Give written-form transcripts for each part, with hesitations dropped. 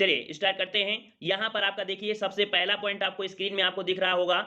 चलिए स्टार्ट करते हैं। यहाँ पर आपका देखिए सबसे पहला पॉइंट आपको स्क्रीन में आपको दिख रहा होगा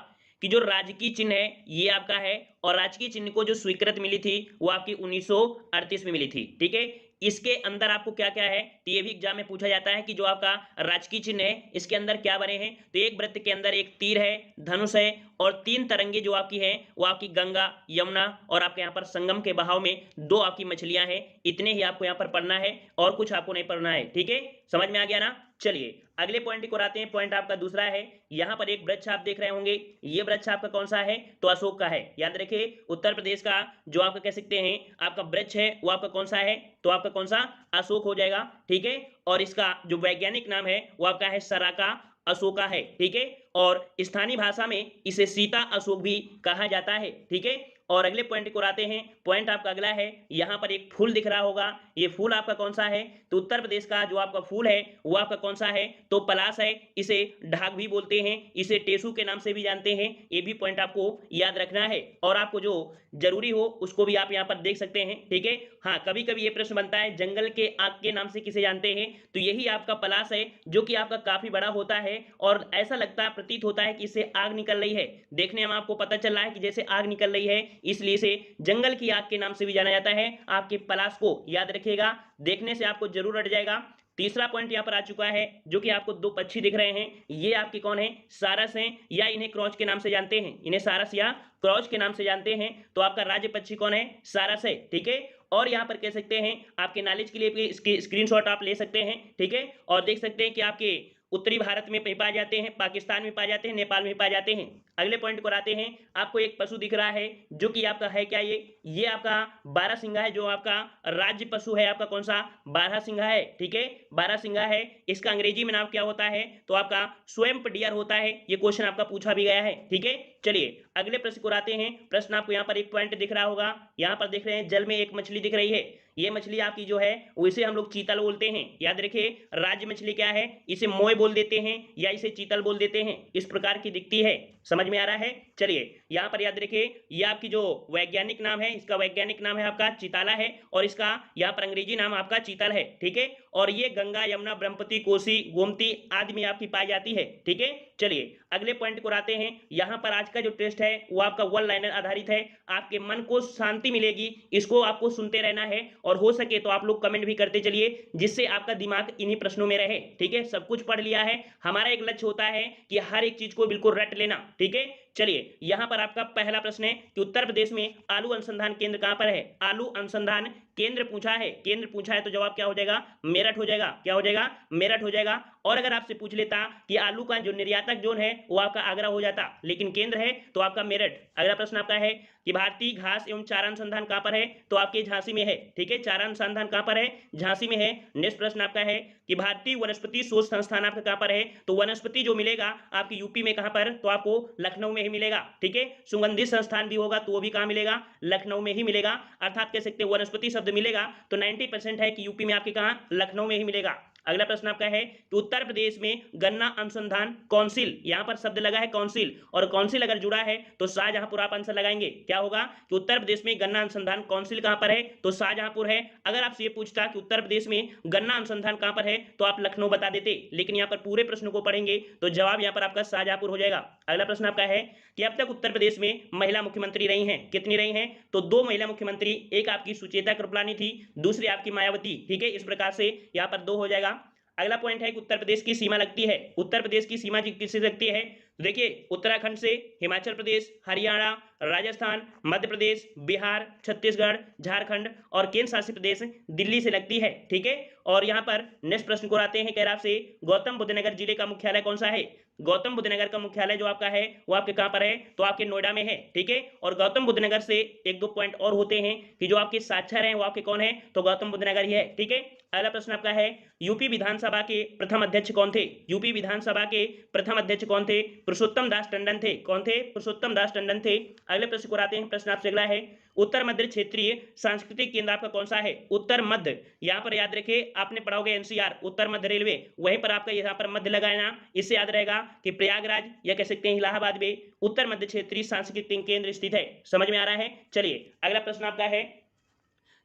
कि जो राजकीय चिन्ह है ये आपका है, और राजकीय चिन्ह को जो स्वीकृति मिली थी वो आपकी 1938 में मिली थी। ठीक है, इसके अंदर आपको क्या क्या है, तो ये भी एग्जाम में पूछा जाता है कि जो आपका राजकीय चिन्ह है इसके अंदर क्या बने हैं। तो एक वृत्त के अंदर एक तीर है, धनुष है, और 3 तरंगे जो आपकी हैं वो आपकी गंगा, यमुना और आपके यहाँ पर संगम के बहाव में 2 आपकी मछलियां हैं। इतने ही आपको यहाँ पर पढ़ना है और कुछ आपको नहीं पढ़ना है। ठीक है, समझ में आ गया ना। चलिए अगले पॉइंट को आते हैं। पॉइंट आपका दूसरा है, यहाँ पर एक वृक्ष आप देख रहे होंगे। ये वृक्ष आपका कौन सा है, तो अशोक का है। याद रखिए उत्तर प्रदेश का जो आपका कह सकते हैं आपका वृक्ष है वो आपका कौन सा है, तो आपका कौन सा, अशोक हो जाएगा। ठीक है, और इसका जो वैज्ञानिक नाम है वो आपका है सराका अशोका है। ठीक है, और स्थानीय भाषा में इसे सीता अशोक भी कहा जाता है। ठीक है, और अगले पॉइंट को आते हैं। पॉइंट आपका अगला है, यहाँ पर एक फूल दिख रहा होगा। ये फूल आपका कौन सा है, तो उत्तर प्रदेश का जो आपका फूल है वो आपका कौन सा है, तो पलाश है। इसे ढाक भी बोलते हैं, इसे टेसू के नाम से भी जानते हैं। ये भी पॉइंट आपको याद रखना है, और आपको जो जरूरी हो उसको भी आप यहाँ पर देख सकते हैं। ठीक है, हाँ कभी कभी ये प्रश्न बनता है जंगल के आग के नाम से किसे जानते हैं, तो यही आपका पलाश है, जो कि आपका काफी बड़ा होता है और ऐसा लगता है, प्रतीत होता है कि इससे आग निकल रही है। देखने में आपको पता चल रहा है कि जैसे आग निकल रही है, इसलिए इसे जंगल की आग के नाम से भी जाना जाता है। आपके पलाश को याद रखिएगा, देखने से आपको जरूर रट जाएगा। तीसरा पॉइंट यहां पर आ चुका है, जो कि आपको 2 पक्षी दिख रहे हैं। ये आपके कौन है, सारस हैं, या इन्हें क्रॉच के नाम से जानते हैं। इन्हें सारस या क्रॉच के नाम से जानते हैं। तो आपका राज्य पक्षी कौन है, सारस है। ठीक है, और यहां पर कह सकते हैं आपके नॉलेज के लिए भी इसके स्क्रीनशॉट आप ले सकते हैं। ठीक है, और देख सकते हैं कि आपके उत्तरी भारत में पाए जाते हैं, पाकिस्तान में पाए जाते हैं, नेपाल में पाए जाते हैं। अगले पॉइंट को आते हैं। आपको एक पशु दिख रहा है, जो कि आपका है क्या, ये आपका बारहसिंगा है। जो आपका राज्य पशु है आपका कौन सा, बारहसिंगा है। ठीक है, बारहसिंगा है। इसका अंग्रेजी में नाम क्या होता है, तो आपका स्वैम्प डियर होता है। ये क्वेश्चन आपका पूछा भी गया है। ठीक है, चलिए अगले प्रश्न को आते हैं। प्रश्न आपको यहाँ पर एक पॉइंट दिख रहा होगा। यहाँ पर देख रहे हैं जल में एक मछली दिख रही है। ये मछली आपकी जो है उसे हम लोग चीतल बोलते हैं। याद रखिए राज्य मछली क्या है, इसे मोय बोल देते हैं या इसे चीतल बोल देते हैं। इस प्रकार की दिखती है, समझ में आ रहा है। चलिए यहाँ पर याद रखिए, ये आपकी जो वैज्ञानिक नाम है, इसका वैज्ञानिक नाम है आपका चिताला है, और इसका यहाँ पर अंग्रेजी नाम आपका चीतल है। ठीक है, और ये गंगा, यमुना, ब्रह्मपुत्री, कोसी, गोमती आदि में आपकी पाई जाती है। ठीक है, चलिए अगले पॉइंट को आते हैं। यहाँ पर आज का जो टेस्ट है वो आपका वन लाइनर आधारित है। आपके मन को शांति मिलेगी, इसको आपको सुनते रहना है, और हो सके तो आप लोग कमेंट भी करते चलिए, जिससे आपका दिमाग इन्हीं प्रश्नों में रहे। ठीक है, सब कुछ पढ़ लिया है, हमारा एक लक्ष्य होता है कि हर एक चीज को बिल्कुल रट लेना। ठीक है, चलिए यहां पर आपका पहला प्रश्न है कि उत्तर प्रदेश में आलू अनुसंधान केंद्र कहां पर है। आलू अनुसंधान केंद्र पूछा है, केंद्र पूछा है, तो जवाब क्या हो जाएगा, मेरठ हो जाएगा। क्या हो जाएगा, मेरठ हो जाएगा। और अगर आपसे पूछ लेता कि आलू का जो निर्यातक जोन है वो आपका आगरा हो जाता, लेकिन केंद्र है तो आपका मेरठ। अगला प्रश्न आपका है कि भारतीय घास एवं चारा अनुसंधान कहां पर है, तो आपके झांसी में है। ठीक है, चारा अनुसंधान कहां पर है, झांसी में है। नेक्स्ट प्रश्न आपका है कि भारतीय वनस्पति शोध संस्थान आपका कहां पर है, तो वनस्पति जो मिलेगा आपकी यूपी में कहां पर, तो आपको लखनऊ में ही मिलेगा। ठीक है, सुगंधित संस्थान भी होगा तो वो भी कहां मिलेगा, लखनऊ में ही मिलेगा। अर्थात कह सकते हैं वनस्पति शब्द मिलेगा तो 90% है कि यूपी में आपके कहां, लखनऊ में ही मिलेगा। अगला प्रश्न आपका है कि उत्तर प्रदेश में गन्ना अनुसंधान काउंसिल, यहां पर शब्द लगा है काउंसिल, और काउंसिल अगर जुड़ा है तो शाहजहांपुर आप आंसर लगाएंगे। क्या होगा कि उत्तर प्रदेश में गन्ना अनुसंधान काउंसिल कहां पर है, तो शाहजहांपुर है। अगर आपसे ये पूछता कि उत्तर प्रदेश में गन्ना अनुसंधान कहां पर है, तो आप लखनऊ बता देते, लेकिन यहाँ पर पूरे प्रश्न को पढ़ेंगे तो जवाब यहाँ पर आपका शाहजहांपुर हो जाएगा। अगला प्रश्न आपका है कि अब तक उत्तर प्रदेश में महिला मुख्यमंत्री रही हैं, कितनी रही हैं, तो 2 महिला मुख्यमंत्री, एक आपकी सुचेता कृपलानी थी, दूसरी आपकी मायावती। ठीक है, इस प्रकार से यहाँ पर 2 हो जाएगा। अगला पॉइंट है कि उत्तर प्रदेश की सीमा लगती है, उत्तर प्रदेश की सीमा किससे लगती है, देखिए उत्तराखंड से, हिमाचल प्रदेश, हरियाणा, राजस्थान, मध्य प्रदेश, बिहार, छत्तीसगढ़, झारखंड और केंद्र शासित प्रदेश दिल्ली से लगती है। ठीक है, और यहाँ पर नेक्स्ट प्रश्न को आते हैं, कह रहा आपसे गौतम बुद्ध नगर जिले का मुख्यालय कौन सा है। गौतम बुद्ध नगर का मुख्यालय जो आपका है वो आपके कहां पर है, तो आपके नोएडा में है। ठीक है, और गौतम बुद्ध नगर से 1-2 पॉइंट और होते हैं कि जो आपके साक्षर हैं वो आपके कौन है, तो गौतम बुद्ध नगर ही है। ठीक है, अगला प्रश्न आपका है यूपी विधानसभा के प्रथम अध्यक्ष कौन थे, यूपी विधानसभा के प्रथम अध्यक्ष कौन थे, पुरुषोत्तम दास टंडन थे। कौन थे, पुरुषोत्तम दास टंडन थे। अगले प्रश्न को आते हैं। प्रश्न आपसे अगला है उत्तर मध्य क्षेत्रीय सांस्कृतिक केंद्र आपका कौन सा है, उत्तर मध्य। यहां पर याद रखिए आपने पढ़ाओगे एनसीआर उत्तर मध्य रेलवे, वहीं पर आपका यहां पर मध्य लगाना, इससे याद रहेगा कि प्रयागराज या कह सकते हैं इलाहाबाद में उत्तर मध्य क्षेत्रीय सांस्कृतिक केंद्र स्थित है। समझ में आ रहा है। चलिए अगला प्रश्न आपका है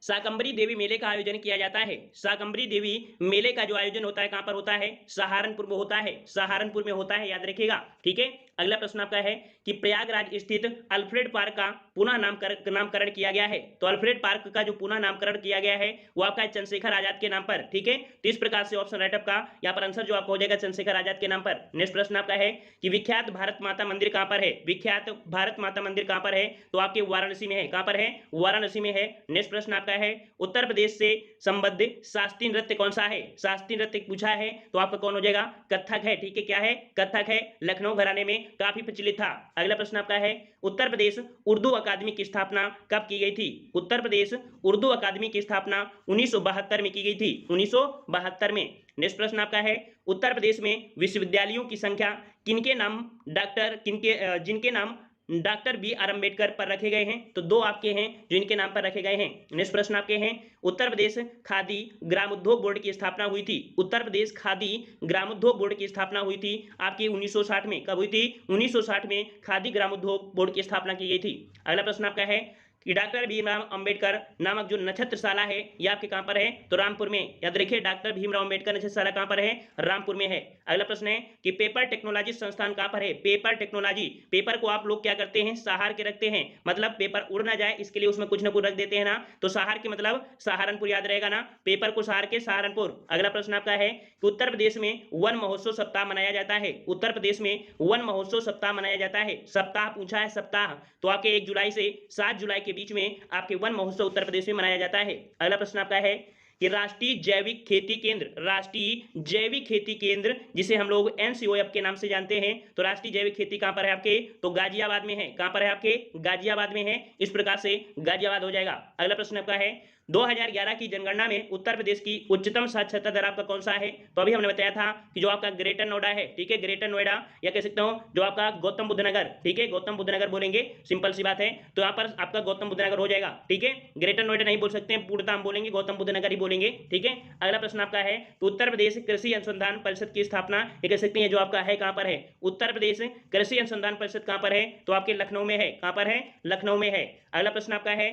शाकंभरी देवी मेले का आयोजन किया जाता है। शाकंभरी देवी मेले का जो आयोजन होता है कहां पर होता है? सहारनपुर में होता है। सहारनपुर में होता है, याद रखिएगा। ठीक है, अगला प्रश्न आपका है कि प्रयागराज स्थित अल्फ्रेड पार्क का पुनः नामकरण किया गया है। तो अल्फ्रेड पार्क का जो पुनः नामकरण किया गया है वो आपका चंद्रशेखर आजाद के नाम पर। ठीक है, तो इस प्रकार से ऑप्शन राइट आपका यहाँ पर आंसर जो आपका हो जाएगा चंद्रशेखर आजाद के नाम पर। नेक्स्ट प्रश्न आपका है कि विख्यात भारत माता मंदिर कहां पर है? विख्यात भारत माता मंदिर कहां पर है? तो आपके वाराणसी में है। कहां पर है? वाराणसी में है। नेक्स्ट प्रश्न आपका है उत्तर प्रदेश से संबद्ध शास्त्रीय नृत्य कौन सा है? शास्त्रीय नृत्य पूछा है तो आपका कौन हो जाएगा? कथक है। ठीक है, क्या है? कथक है। लखनऊ घराने में काफी प्रचलित था। अगला प्रश्न आपका है उत्तर प्रदेश उर्दू अकादमी की स्थापना कब की गई थी? उत्तर प्रदेश उर्दू अकादमी की स्थापना 1972 में की गई थी। 1972 में। नेक्स्ट प्रश्न आपका है उत्तर प्रदेश में विश्वविद्यालयों की संख्या किनके नाम जिनके नाम डॉक्टर बी आर अम्बेडकर पर रखे गए हैं? तो दो आपके हैं जो इनके नाम पर रखे गए हैं। नेक्स्ट प्रश्न आपके हैं उत्तर प्रदेश खादी ग्रामोद्योग बोर्ड की स्थापना हुई थी। उत्तर प्रदेश खादी ग्रामोद्योग बोर्ड की स्थापना हुई थी आपकी 1960 में। कब हुई थी? 1960 में खादी ग्रामोद्योग बोर्ड की स्थापना की गई थी। अगला प्रश्न आपका है कि डॉक्टर भीमराव अंबेडकर नामक जो नक्षत्रशाला है ये आपके कहां पर है? तो रामपुर में। याद रखिए डॉक्टर भीमराव अंबेडकर नक्षत्रशाला कहां पर है? रामपुर में है। अगला प्रश्न है कि पेपर टेक्नोलॉजी संस्थान कहां पर है? पेपर टेक्नोलॉजी, पेपर को आप लोग क्या करते हैं? सहार के रखते हैं, मतलब पेपर उड़ ना जाए इसके लिए उसमें कुछ ना कुछ रख देते हैं ना, तो सहार के मतलब सहारनपुर, याद रहेगा ना, पेपर को सहार के सहारनपुर। अगला प्रश्न आपका है कि उत्तर प्रदेश में वन महोत्सव सप्ताह मनाया जाता है। उत्तर प्रदेश में वन महोत्सव सप्ताह मनाया जाता है। सप्ताह पूछा है, सप्ताह, तो आपके 1 जुलाई से 7 जुलाई के बीच में आपके वन महोत्सव उत्तर प्रदेश में मनाया जाता है। अगला प्रश्न आपका है कि राष्ट्रीय जैविक खेती केंद्र, राष्ट्रीय जैविक खेती केंद्र जिसे हम लोग NCOF के नाम से जानते हैं, तो राष्ट्रीय जैविक खेती कहां पर है आपके? तो गाजियाबाद में है। कहां पर है आपके? गाजियाबाद में है। इस प्रकार से गाजियाबाद हो जाएगा। अगला प्रश्न आपका है 2011 की जनगणना में उत्तर प्रदेश की उच्चतम साक्षरता दर आपका कौन सा है? तो अभी हमने बताया था कि जो आपका ग्रेटर नोएडा है, ठीक है, ग्रेटर नोएडा, या कह सकता हूं जो आपका गौतम बुद्ध नगर, ठीक है, गौतम बुद्ध नगर बोलेंगे, सिंपल सी बात है, तो यहाँ पर आपका गौतम बुद्ध नगर हो जाएगा। ठीक है, ग्रेटर नोएडा नहीं बोल सकते हैं, पूर्णतः हम बोलेंगे गौतम बुद्ध नगर ही बोलेंगे। ठीक है, अगला प्रश्न आपका है तो उत्तर प्रदेश कृषि अनुसंधान परिषद की स्थापना ये कह सकते हैं जो आपका है कहां पर है? उत्तर प्रदेश कृषि अनुसंधान परिषद कहां पर है? तो आपके लखनऊ में है। कहां पर है? लखनऊ में है। अगला प्रश्न आपका है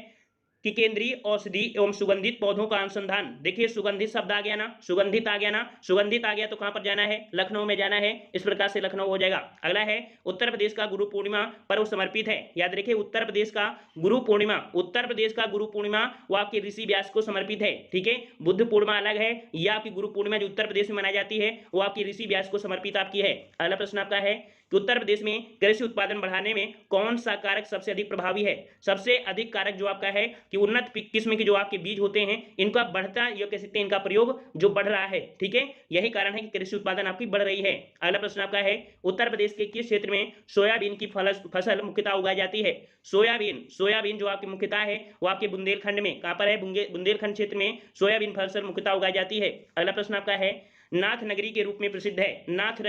कि केंद्रीय औषधि एवं सुगंधित पौधों का अनुसंधान, देखिए सुगंधित शब्द आ गया ना, सुगंधित आ गया ना, सुगंधित आ गया तो कहां पर जाना है? लखनऊ में जाना है। इस प्रकार से लखनऊ हो जाएगा। अगला है उत्तर प्रदेश का गुरु पूर्णिमा पर्व समर्पित है। याद रखिए उत्तर प्रदेश का गुरु पूर्णिमा, उत्तर प्रदेश का गुरु पूर्णिमा वो आपके ऋषि व्यास को समर्पित है। ठीक है, बुद्ध पूर्णिमा अलग है, यह आपकी गुरु पूर्णिमा जो उत्तर प्रदेश में मनाई जाती है वो आपकी ऋषि व्यास को समर्पित आपकी है। अगला प्रश्न आपका है कि उत्तर प्रदेश में कृषि उत्पादन बढ़ाने में कौन सा कारक सबसे अधिक प्रभावी है? सबसे अधिक कारक जो आपका है कि उन्नत किस्म के जो आपके बीज होते हैं इनका बढ़ता, ये कह सकते हैं इनका प्रयोग जो बढ़ रहा है। ठीक है, यही कारण है कि कृषि उत्पादन आपकी बढ़ रही है। अगला प्रश्न आपका है उत्तर प्रदेश के किस क्षेत्र में सोयाबीन की फसल मुख्यतः उगाई जाती है? सोयाबीन जो आपकी मुख्यतः है वो आपके बुंदेलखंड में, कहां पर है? बुंदेलखंड क्षेत्र में सोयाबीन फसल मुख्यतः उगाई जाती है। अगला प्रश्न आपका है नाथ नगरी के रूप में प्रसिद्ध है। नाथ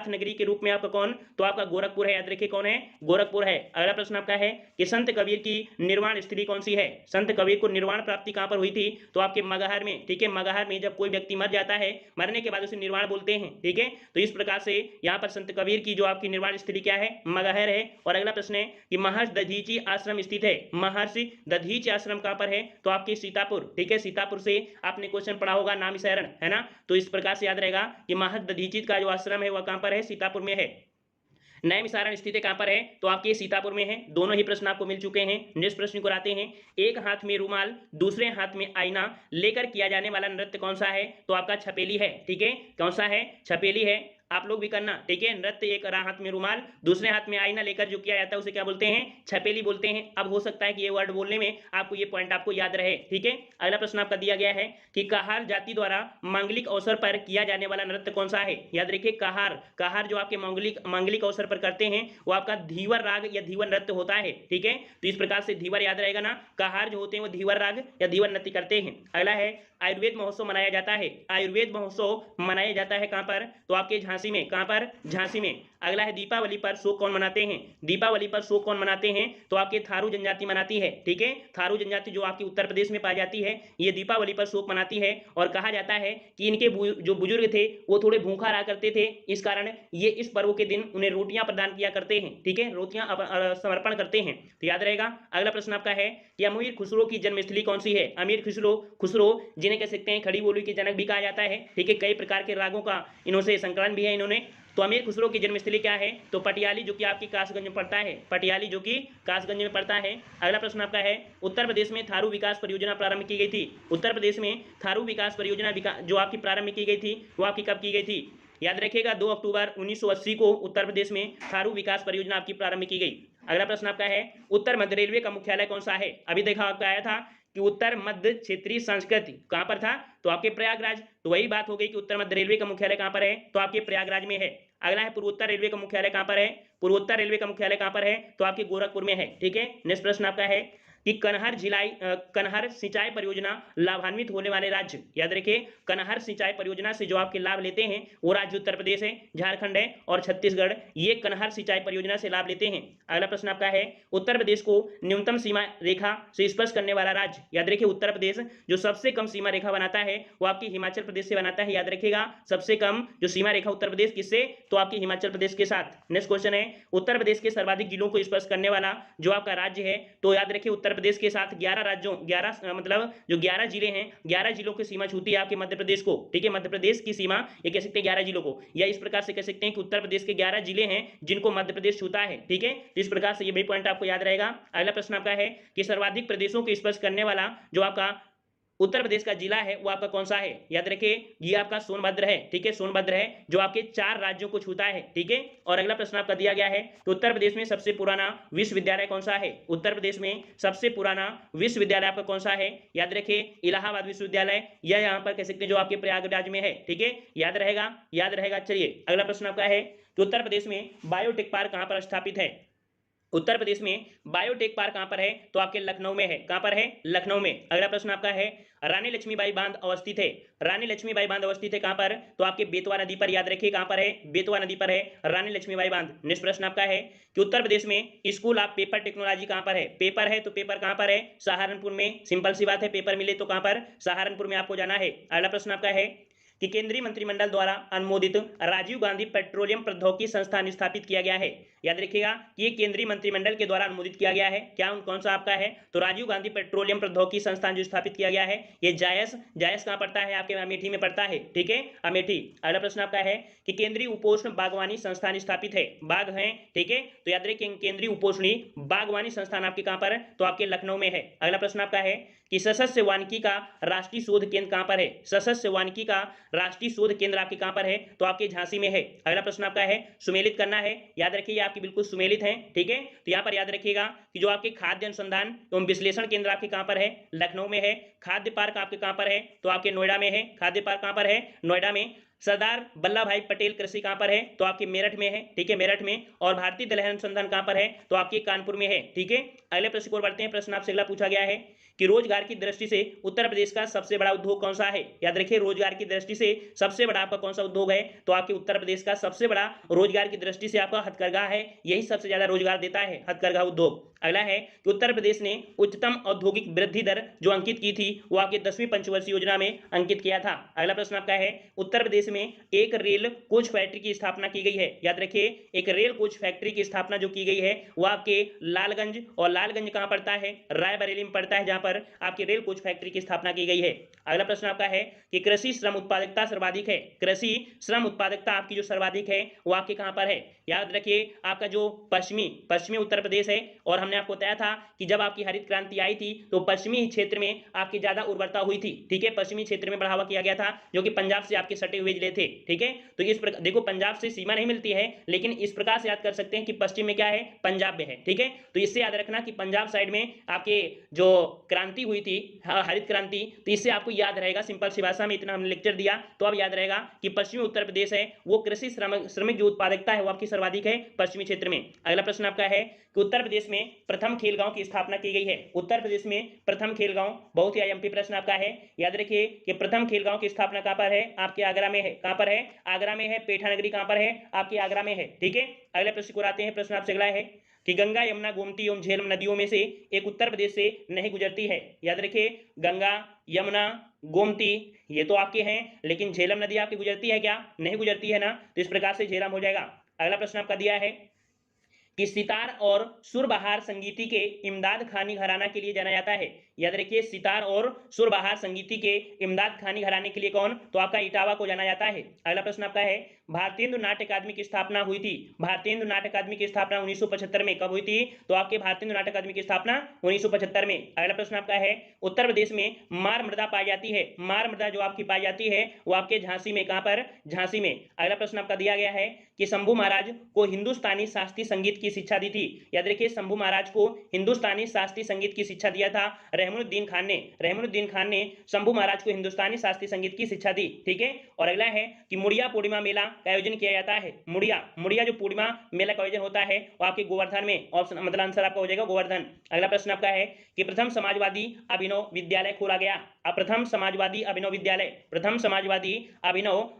नगरी के रूप में आपका कौन? तो आपका गोरखपुर है। याद रखिए कौन है? गोरखपुर है। अगला प्रश्न आपका है कि संत कबीर की निर्वाण स्थली कौन सी है? संत कबीर को निर्वाण प्राप्ति कहां पर हुई थी? तो आपके मगहर में। ठीक है, मगहर में जब कोई व्यक्ति मर जाता है, मरने के बाद उसे निर्वाण बोलते हैं। ठीक है, तो इस प्रकार से यहाँ पर संत कबीर की जो आपकी निर्वाण स्थली क्या है? मगहर है। और अगला प्रश्न है कि महर्षि दधीची आश्रम स्थित है। महर्षि दधीची आश्रम कहां पर है? तो आपके सीतापुर। ठीक है, सीतापुर से आपने क्वेश्चन पढ़ा होगा नामिसारण, है ना, तो इस प्रकार से याद रहेगा कि महर्षि दधीची का जो आश्रम है वह कहां पर है? सीतापुर में है। नैमिषारण स्थित कहां पर है? तो आपके सीतापुर में है। दोनों ही प्रश्न आपको मिल चुके हैं। नेक्स्ट प्रश्न को आते हैं, एक हाथ में रुमाल दूसरे हाथ में आईना लेकर किया जाने वाला नृत्य कौन सा है? तो आपका छपेली है। ठीक है, कौन सा है? छपेली है। आप लोग भी करना। ठीक है, नृत्य एक हाथ में रुमाल दूसरे हाथ में आईना लेकर जो किया जाता है उसे क्या बोलते हैं? छपेली बोलते हैं। अब हो सकता है कि ये वर्ड बोलने में आपको ये पॉइंट आपको याद रहे। ठीक है, अगला प्रश्न आपका दिया गया है कि कहार जाति द्वारा मांगलिक अवसर पर किया जाने वाला नृत्य कौन सा है? याद रखिए कहार जो आपके मांगलिक अवसर पर करते हैं वो आपका धीवर राग या धीवर नृत्य होता है। ठीक है, तो इस प्रकार से धीवर याद रहेगा ना, कहार जो होते हैं वो धीवर राग या धीवर नृत्य करते हैं। अगला है आयुर्वेद महोत्सव मनाया जाता है। आयुर्वेद महोत्सव मनाया जाता है कहां पर? तो आपके झांसी में। कहां पर? झांसी में। अगला है दीपावली पर शोक कौन मनाते हैं? दीपावली पर शोक कौन मनाते हैं? तो आपके थारू जनजाति मनाती है, ठीक है। थारू जनजाति जो आपकी उत्तर प्रदेश में पाई जाती है, ये दीपावली पर शोक मनाती है और कहा जाता है कि इनके जो बुजुर्ग थे वो थोड़े भूखा रहा करते थे, इस कारण ये इस पर्व के दिन उन्हें रोटियां प्रदान किया करते हैं, ठीक है, रोटियां समर्पण करते हैं। तो याद रहेगा। अगला प्रश्न आपका है कि अमीर खुसरो की जन्मस्थली कौन सी है? अमीर खुसरो खुसरो जिन्हें कह सकते हैं खड़ी बोली के जनक भी कहा जाता है, ठीक है, कई प्रकार के रागों का इन्हों से संकलन भी है इन्होंने। तो अमीर खुसरो की जन्मस्थली क्या है? तो पटियाली, जो कि आपकी कासगंज में पड़ता है, पटियाली जो कि कासगंज में पड़ता है। अगला प्रश्न आपका है उत्तर प्रदेश में थारू विकास परियोजना प्रारंभ की गई थी। उत्तर प्रदेश में थारू विकास परियोजना जो आपकी प्रारंभ की गई थी वो आपकी कब की गई थी? याद रखिएगा 2 अक्टूबर 1980 को उत्तर प्रदेश में थारू विकास परियोजना आपकी प्रारंभ की गई। अगला प्रश्न आपका है उत्तर मध्य रेलवे का मुख्यालय कौन सा है? अभी देखा आपका आया था कि उत्तर मध्य क्षेत्रीय संस्कृति कहां पर था? तो आपके प्रयागराज। तो वही बात हो गई कि उत्तर मध्य रेलवे का मुख्यालय कहां पर है? तो आपके प्रयागराज में है। अगला है पूर्वोत्तर रेलवे का मुख्यालय कहां पर है? पूर्वोत्तर रेलवे का मुख्यालय कहां पर है? तो आपके गोरखपुर में है, ठीक है। नेक्स्ट प्रश्न आपका है कि कनहर सिंचाई परियोजना लाभान्वित होने वाले राज्य, याद रखिए कनहर सिंचाई परियोजना से जो आपके लाभ लेते हैं वो राज्य उत्तर प्रदेश है, झारखंड है और छत्तीसगढ़, ये कनहर सिंचाई परियोजना से लाभ लेते हैं। अगला प्रश्न आपका है उत्तर प्रदेश को न्यूनतम सीमा रेखा से स्पर्श करने वाला राज्य, याद रखिए उत्तर प्रदेश जो सबसे कम सीमा रेखा बनाता है वो आपकी हिमाचल प्रदेश से बनाता है। याद रखिएगा सबसे कम जो सीमा रेखा उत्तर प्रदेश किससे? तो आपकी हिमाचल प्रदेश के साथ। नेक्स्ट क्वेश्चन है उत्तर प्रदेश के सर्वाधिक जिलों को स्पर्श करने वाला जो आपका राज्य है, तो याद रखिए उत्तर प्रदेश के साथ 11 राज्यों 11 मतलब जो 11 जिले हैं 11 जिलों की सीमा छूती है आपके मध्य प्रदेश को, ठीक है। मध्य प्रदेश की सीमा ये कह सकते हैं 11 जिलों को, या इस प्रकार से कह सकते हैं कि उत्तर प्रदेश के 11 जिले हैं जिनको मध्य प्रदेश छूता है, ठीक है। इस प्रकार से ये भी पॉइंट आपको याद रहेगा। अगला प्रश्न आपका है कि सर्वाधिक प्रदेशों को स्पर्श करने वाला जो आपका उत्तर प्रदेश का जिला है वो आपका कौन सा है? याद रखिए ये आपका सोनभद्र है, ठीक है, सोनभद्र है जो आपके 4 राज्यों को छूता है, ठीक है। और अगला प्रश्न आपका दिया गया है कि उत्तर प्रदेश में सबसे पुराना विश्वविद्यालय कौन सा है? उत्तर प्रदेश में सबसे पुराना विश्वविद्यालय आपका कौन सा है? याद रखिए इलाहाबाद विश्वविद्यालय, या यहाँ पर कह सकते हैं जो आपके प्रयागराज में है, ठीक है, याद रहेगा, याद रहेगा। चलिए अगला प्रश्न आपका है कि उत्तर प्रदेश में बायोटेक पार्क कहां पर स्थापित है? उत्तर प्रदेश में बायोटेक पार्क कहां पर है? तो आपके लखनऊ में है। कहां पर है? लखनऊ में। अगला प्रश्न आपका है रानी लक्ष्मीबाई बांध अवस्थित है। रानी लक्ष्मीबाई बांध अवस्थित है कहां पर? तो आपके बेतवा नदी पर। याद रखिए कहां पर है? बेतवा नदी पर है रानी लक्ष्मीबाई बांध। नेक्स्ट प्रश्न आपका है कि उत्तर प्रदेश में स्कूल ऑफ पेपर टेक्नोलॉजी कहां पर है? पेपर है तो पेपर कहां पर है? सहारनपुर में। सिंपल सी बात है, पेपर मिले तो कहां पर? सहारनपुर में आपको जाना है। अगला प्रश्न आपका है कि केंद्रीय मंत्रिमंडल द्वारा अनुमोदित राजीव गांधी पेट्रोलियम प्रौद्योगिकी संस्थान स्थापित किया गया है। याद रखिएगा कि ये केंद्रीय मंत्रिमंडल के द्वारा अनुमोदित किया गया है। क्या कौन सा आपका है? तो राजीव गांधी पेट्रोलियम प्रौद्योगिकी संस्थान जो स्थापित किया गया है ये जायस कहां पड़ता है? आपके अमेठी में पड़ता है, ठीक है, अमेठी। अगला प्रश्न आपका है कि केंद्रीय उपोष्ण बागवानी संस्थान स्थापित है। बाग है, ठीक है, तो याद रखिए केंद्रीय उपोष्णी बागवानी संस्थान आपके कहां पर? तो आपके लखनऊ में है। अगला प्रश्न आपका है कि सशस्त्र वानिकी का राष्ट्रीय शोध केंद्र कहां पर है? सशस्त्र वानिकी का राष्ट्रीय शोध केंद्र आपके कहां पर है? तो आपके झांसी में है। अगला प्रश्न आपका है सुमेलित करना है। याद रखिए आपकी बिल्कुल सुमेलित है, ठीक है। तो यहां पर याद रखिएगा कि जो आपके खाद्य अनुसंधान एवं विश्लेषण केंद्र आपके कहां पर है? लखनऊ में है। खाद्य पार्क आपके कहां पर है? तो आपके नोएडा में है। खाद्य पार्क कहां पर है? नोएडा में। सरदार वल्लभ भाई पटेल कृषि कहां पर है? तो आपके मेरठ में है, ठीक है, मेरठ में। और भारतीय दलहन अनुसंधान कहां पर है? तो आपके कानपुर में है, ठीक है। अगले प्रश्न को बढ़ते हैं। प्रश्न आपसे अगला पूछा गया है कि रोजगार की दृष्टि से उत्तर प्रदेश का सबसे बड़ा उद्योग कौन सा है? याद रखिए रोजगार की दृष्टि से सबसे बड़ा आपका कौन सा उद्योग है? तो आपके उत्तर प्रदेश का सबसे बड़ा रोजगार की दृष्टि से आपका हथकरघा है, यही सबसे ज्यादा रोजगार देता है, हथकरघा उद्योग। अगला है कि उत्तर प्रदेश ने उच्चतम औद्योगिक वृद्धि दर जो अंकित की थी वो आपके 10वीं पंचवर्षीय योजना में अंकित किया था। अगला प्रश्न आपका है उत्तर प्रदेश में एक रेल कोच फैक्ट्री की स्थापना की गई है। याद रखिए एक रेल कोच फैक्ट्री की स्थापना जो की गई है वो आपके लालगंज, और लालगंज कहां पड़ता है? रायबरेली में पड़ता है, जहां पर आपकी रेल कोच फैक्ट्री की स्थापना की गई है। अगला प्रश्न आपका है कि कृषि श्रम उत्पादकता सर्वाधिक है। कृषि श्रम उत्पादकता आपकी जो सर्वाधिक है वो आपके कहां पर है? याद रखिए आपका जो पश्चिमी उत्तर प्रदेश है। और हमने आपको बताया था कि जब आपकी हरित क्रांति आई थी तो पश्चिमी क्षेत्र में आपकी ज्यादा उर्वरता हुई थी, ठीक है, पश्चिमी क्षेत्र में बढ़ावा किया गया था जो कि पंजाब से आपके सटे हुए जिले थे, ठीक है। तो इस प्रकार देखो पंजाब से सीमा नहीं मिलती है, लेकिन इस प्रकार से याद कर सकते हैं कि पश्चिम में क्या है? पंजाब में है, ठीक है। तो इससे याद रखना कि पंजाब साइड में आपके जो क्रांति हुई थी, हरित क्रांति, तो इससे आपको याद रहेगा, सिंपल सी भाषा में इतना हमने लेक्चर दिया तो अब याद रहेगा कि पश्चिमी उत्तर प्रदेश है वो कृषि श्रमिक जो उत्पादकता है वो आपकी सर्वाधिक है पश्चिमी क्षेत्र में। अगला प्रश्न आपका है कि उत्तर प्रदेश में प्रथम खेल गांव की स्थापना की गई है। उत्तर प्रदेश में प्रथम खेल गांव, बहुत ही आईएमपी प्रश्न आपका है, याद रखिए कि प्रथम खेल गांव की स्थापना कहां पर है, आपके आगरा में है। कहां पर है, आगरा में है। पेठा नगरी कहां पर है, आपके आगरा में है। ठीक है, अगले प्रश्न को आते हैं। प्रश्न आपसे अगला है कि गंगा, यमुना, गोमती एवं झेलम नदियों में से एक उत्तर प्रदेश से नहीं गुजरती है। याद रखिए, गंगा, यमुना, गोमती ये तो आपके हैं, लेकिन झेलम नदी आपकी गुजरती है क्या, नहीं गुजरती है ना, तो इस प्रकार से झेलम हो जाएगा। अगला प्रश्न आपका दिया है कि सितार और सुरबहार संगीति के इमदाद खानी घराना के लिए जाना जाता है। याद रखिए, सितार और सुरबहार संगीति के इमदाद खानी घराने के लिए कौन, तो आपका इटावा को जाना जाता है। अगला प्रश्न आपका है भारतीय नाट्य अकादमी की स्थापना हुई थी। भारतीय नाट्य अकादमी की स्थापना 1975 में कब हुई थी, तो आपके भारतीय नाट्य अकादमी की स्थापना 1975 में। अगला प्रश्न आपका है उत्तर प्रदेश में मार मृदा पाई जाती है। मार मृदा जो आपकी पाई जाती है वो आपके झांसी में, कहां पर, झांसी में। अगला प्रश्न आपका दिया गया है कि शंभू महाराज को हिंदुस्तानी शास्त्रीय संगीत की शिक्षा दी थी। याद रखिए, शंभू महाराज को हिंदुस्तानी शास्त्रीय संगीत की शिक्षा दिया था रहमानुद्दीन खान ने। रहमानुद्दीन खान ने शंभू महाराज को हिंदुस्तानी शास्त्रीय संगीत की शिक्षा दी। ठीक है, और अगला है कि मुड़िया पूर्णिमा मेला का आयोजन किया जाता है। मुड़िया जो पूर्णिमा मेला का आयोजन होता है वो आपके गोवर्धन में, ऑप्शन मतलब आंसर आपका हो जाएगा गोवर्धन। अगला प्रश्न आपका है कि प्रथम समाजवादी अभिनव विद्यालय खोला गया। प्रथम समाजवादी अभिनव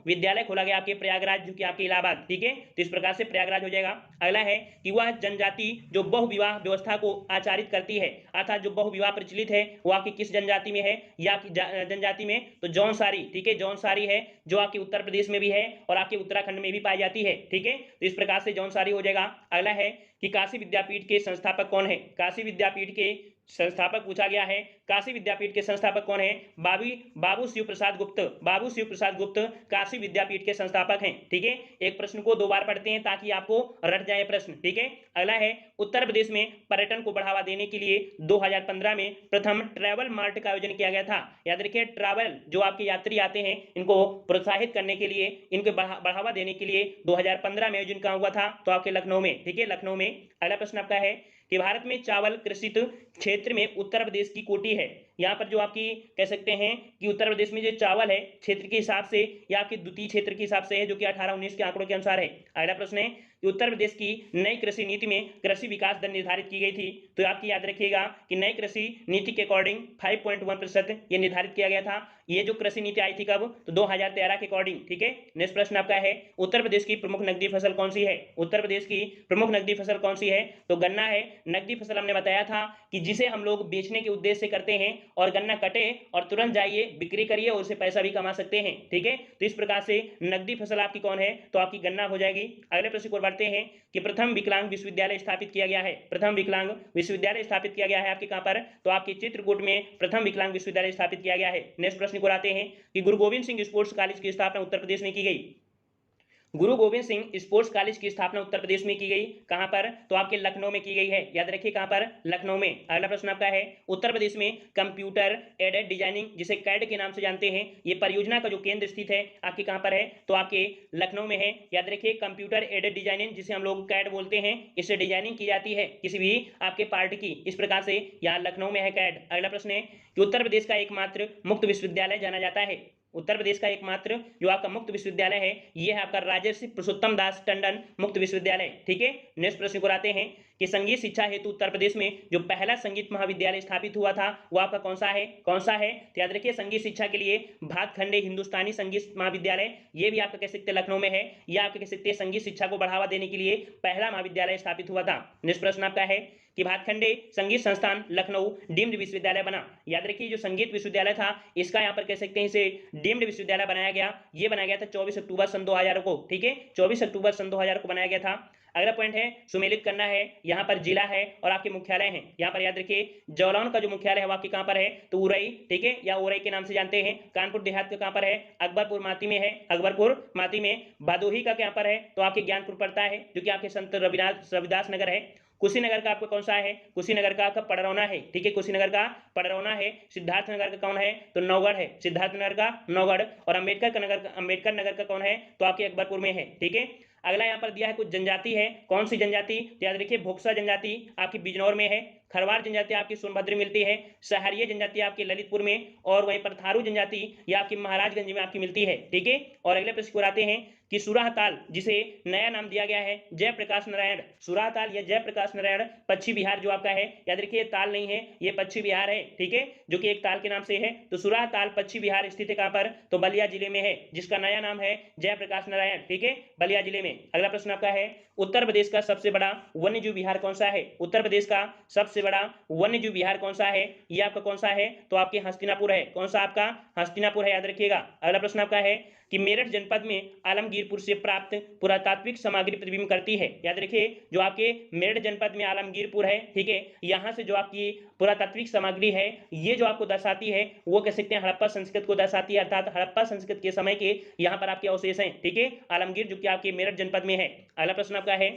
विद्यालय खोला गया आपके प्रयागराज, जो कि आपके इलाहाबाद। ठीक है, तो इस प्रकार से प्रयागराज हो जाएगा। अगला है कि वह जनजाति जो बहुविवाह व्यवस्था को आचारित करती है, अर्थात जो बहुविवाह प्रचलित है वो आपकी किस जनजाति में है, या जनजाति में, तो जौनसारी। ठीक है, जौनसारी है जो आपके उत्तर प्रदेश में भी है और आपके उत्तराखंड में भी पाई जाती है। ठीक है, तो इस प्रकार से जौनसारी हो जाएगा। अगला है कि काशी विद्यापीठ के संस्थापक कौन है। काशी विद्यापीठ के संस्थापक पूछा गया है। काशी विद्यापीठ के संस्थापक कौन है, बाबू शिव प्रसाद गुप्त। बाबू शिव प्रसाद गुप्त काशी विद्यापीठ के संस्थापक हैं। ठीक है, एक प्रश्न को दो बार पढ़ते हैं ताकि आपको रट जाए प्रश्न। ठीक है, अगला है उत्तर प्रदेश में पर्यटन को बढ़ावा देने के लिए 2015 में प्रथम ट्रैवल मार्ट का आयोजन किया गया था। याद रखिए, ट्रैवल जो आपके यात्री आते हैं इनको प्रोत्साहित करने के लिए, इनको बढ़ावा देने के लिए 2015 में आयोजन कहाँ हुआ था, तो आपके लखनऊ में। ठीक है, लखनऊ में। अगला प्रश्न आपका है कि भारत में चावल कृषित क्षेत्र में उत्तर प्रदेश की कोटि है। यहाँ पर जो आपकी कह सकते हैं कि उत्तर प्रदेश में जो चावल है क्षेत्र के हिसाब से या आपके द्वितीय क्षेत्र के हिसाब से है, जो कि 18-19 के आंकड़ों के अनुसार है। अगला प्रश्न है कि उत्तर प्रदेश की नई कृषि नीति में कृषि विकास दर निर्धारित की गई थी। तो आपकी याद रखिएगा कि नई कृषि नीति के अकॉर्डिंग 5.1% ये निर्धारित किया गया था। ये जो कृषि नीति आई थी कब, तो 2013 के अकॉर्डिंग। ठीक है, नेक्स्ट प्रश्न आपका है उत्तर प्रदेश की प्रमुख नकदी फसल कौन सी है। उत्तर प्रदेश की प्रमुख नकदी फसल कौन सी है, तो गन्ना है। नकदी फसल हमने बताया था कि जिसे हम लोग बेचने के उद्देश्य से करते हैं, और गन्ना कटे और तुरंत जाइए बिक्री करिए और उससे पैसा भी कमा सकते हैं। ठीक है, तो इस प्रकार से नकदी फसल आपकी कौन है, तो आपकी गन्ना हो जाएगी। अगले प्रश्न को बढ़ते हैं कि प्रथम विकलांग विश्वविद्यालय स्थापित किया गया है। प्रथम विकलांग विश्वविद्यालय स्थापित किया गया है आपके कहां पर, तो आपके चित्रकूट में प्रथम विकलांग विश्वविद्यालय स्थापित किया गया है। नेक्स्ट प्रश्न को आते हैं कि गुरु गोविंद सिंह स्पोर्ट्स कॉलेज की स्थापना उत्तर प्रदेश में की गई। गुरु गोविंद सिंह स्पोर्ट्स कॉलेज की स्थापना उत्तर प्रदेश में की गई। कहां पर, तो आपके लखनऊ में की गई है। याद रखिए कहां पर, लखनऊ में। अगला प्रश्न आपका है उत्तर प्रदेश में कंप्यूटर एडेड डिजाइनिंग, जिसे कैड के नाम से जानते हैं, ये परियोजना का जो केंद्र स्थित है आपके कहां पर है, तो आपके लखनऊ में है। याद रखिए, कंप्यूटर एडेड डिजाइनिंग जिसे हम लोग कैड बोलते हैं, इससे डिजाइनिंग की जाती है किसी भी आपके पार्ट की। इस प्रकार से यहाँ लखनऊ में है कैड। अगला प्रश्न है कि उत्तर प्रदेश का एकमात्र मुक्त विश्वविद्यालय जाना जाता है। उत्तर प्रदेश का एकमात्र जो आपका मुक्त विश्वविद्यालय है ये है आपका राजर्षि पुरुषोत्तम दास टंडन मुक्त विश्वविद्यालय। ठीक है, नेक्स्ट प्रश्न को आते हैं कि संगीत शिक्षा हेतु उत्तर प्रदेश में जो पहला संगीत महाविद्यालय स्थापित हुआ था वो आपका कौन सा है, तो याद रखिए संगीत शिक्षा के लिए भातखंडे हिंदुस्तानी संगीत महाविद्यालय, ये भी आपका कह सकते हैं लखनऊ में है। यह आपके कह सकते हैं संगीत शिक्षा को बढ़ावा देने के लिए पहला महाविद्यालय स्थापित हुआ था। नेक्स्ट प्रश्न आपका है कि भातखंडे संगीत संस्थान लखनऊ डीम्ड विश्वविद्यालय बना। याद रखिए, जो संगीत विश्वविद्यालय था इसका यहाँ पर कह सकते हैं इसे डीम्ड विश्वविद्यालय बनाया गया। ये बनाया गया था 24 अक्टूबर सन 2000 को। ठीक है, 24 अक्टूबर सन 2000 को बनाया गया था। अगला पॉइंट है सुमेलित करना है। यहाँ पर जिला है और आपके मुख्यालय हैं। यहाँ पर याद रखिए जौलौन का जो मुख्यालय है वो आपके कहाँ पर है, तो उरई। ठीक है, या उरई के नाम से जानते हैं। कानपुर देहात का कहाँ पर है, अकबरपुर माती में है, अकबरपुर माती में। भदोही का कहाँ पर है, तो आपके ज्ञानपुर पड़ता है, जो कि आपके संत रविदास नगर है। कुशीनगर का आपका कौन सा है, कुशीनगर का आपका पडरौना है। ठीक है, कुशीनगर का पडरौना है। सिद्धार्थनगर का कौन है, तो नौगढ़ है, सिद्धार्थनगर का नौगढ़। और अम्बेडकर नगर का कौन है, तो आपके अकबरपुर में है। ठीक है, अगला यहाँ पर दिया है कुछ जनजाति है। कौन सी जनजाति, तो याद रखिए भोक्सा जनजाति आपकी बिजनौर में है। खरवार जनजाति आपकी सोनभद्र में मिलती है, सहरिया जनजाति आपकी ललितपुर में, और वहीं पर थारू जनजाति ये आपकी महाराजगंज में आपकी मिलती है। ठीक है, और अगले प्रश्न को आते हैं कि सुराह ताल, जिसे नया नाम दिया गया है जयप्रकाश नारायण, सुराह ताल या जयप्रकाश नारायण पश्चिम बिहार जो आपका है, याद रखिए ताल नहीं है, ये पश्चिम बिहार है। ठीक है, जो कि एक ताल के नाम से है। तो सुराह ताल पश्चिम बिहार स्थित है कहां पर, तो बलिया जिले में है, जिसका नया नाम है जयप्रकाश नारायण। ठीक है, बलिया जिले में। अगला प्रश्न आपका है उत्तर प्रदेश का सबसे बड़ा वन्यजीव विहार कौन सा है, उत्तर प्रदेश का सबसे बड़ा वन्यजीव विहार कौन सा है, ये आपका कौन सा है, तो आपके हस्तिनापुर है। कौन सा आपका, हस्तिनापुर है, याद रखिएगा। अगला प्रश्न आपका है कि मेरठ जनपद में आलमगीरपुर से प्राप्त पुरातात्विक सामग्री प्रतिबिंब करती है, याद रखिए जो आपके मेरठ जनपद में आलमगीरपुर है, ठीक है, यहां से जो आपकी पुरातात्विक सामग्री है ये जो आपको दर्शाती है वो कह सकते हैं हड़प्पा संस्कृति को दर्शाती है, अर्थात हड़प्पा संस्कृति के समय के यहाँ पर आपके अवशेष हैं। ठीक है, आलमगीर जो कि आपके मेरठ जनपद में है। अगला प्रश्न आपका है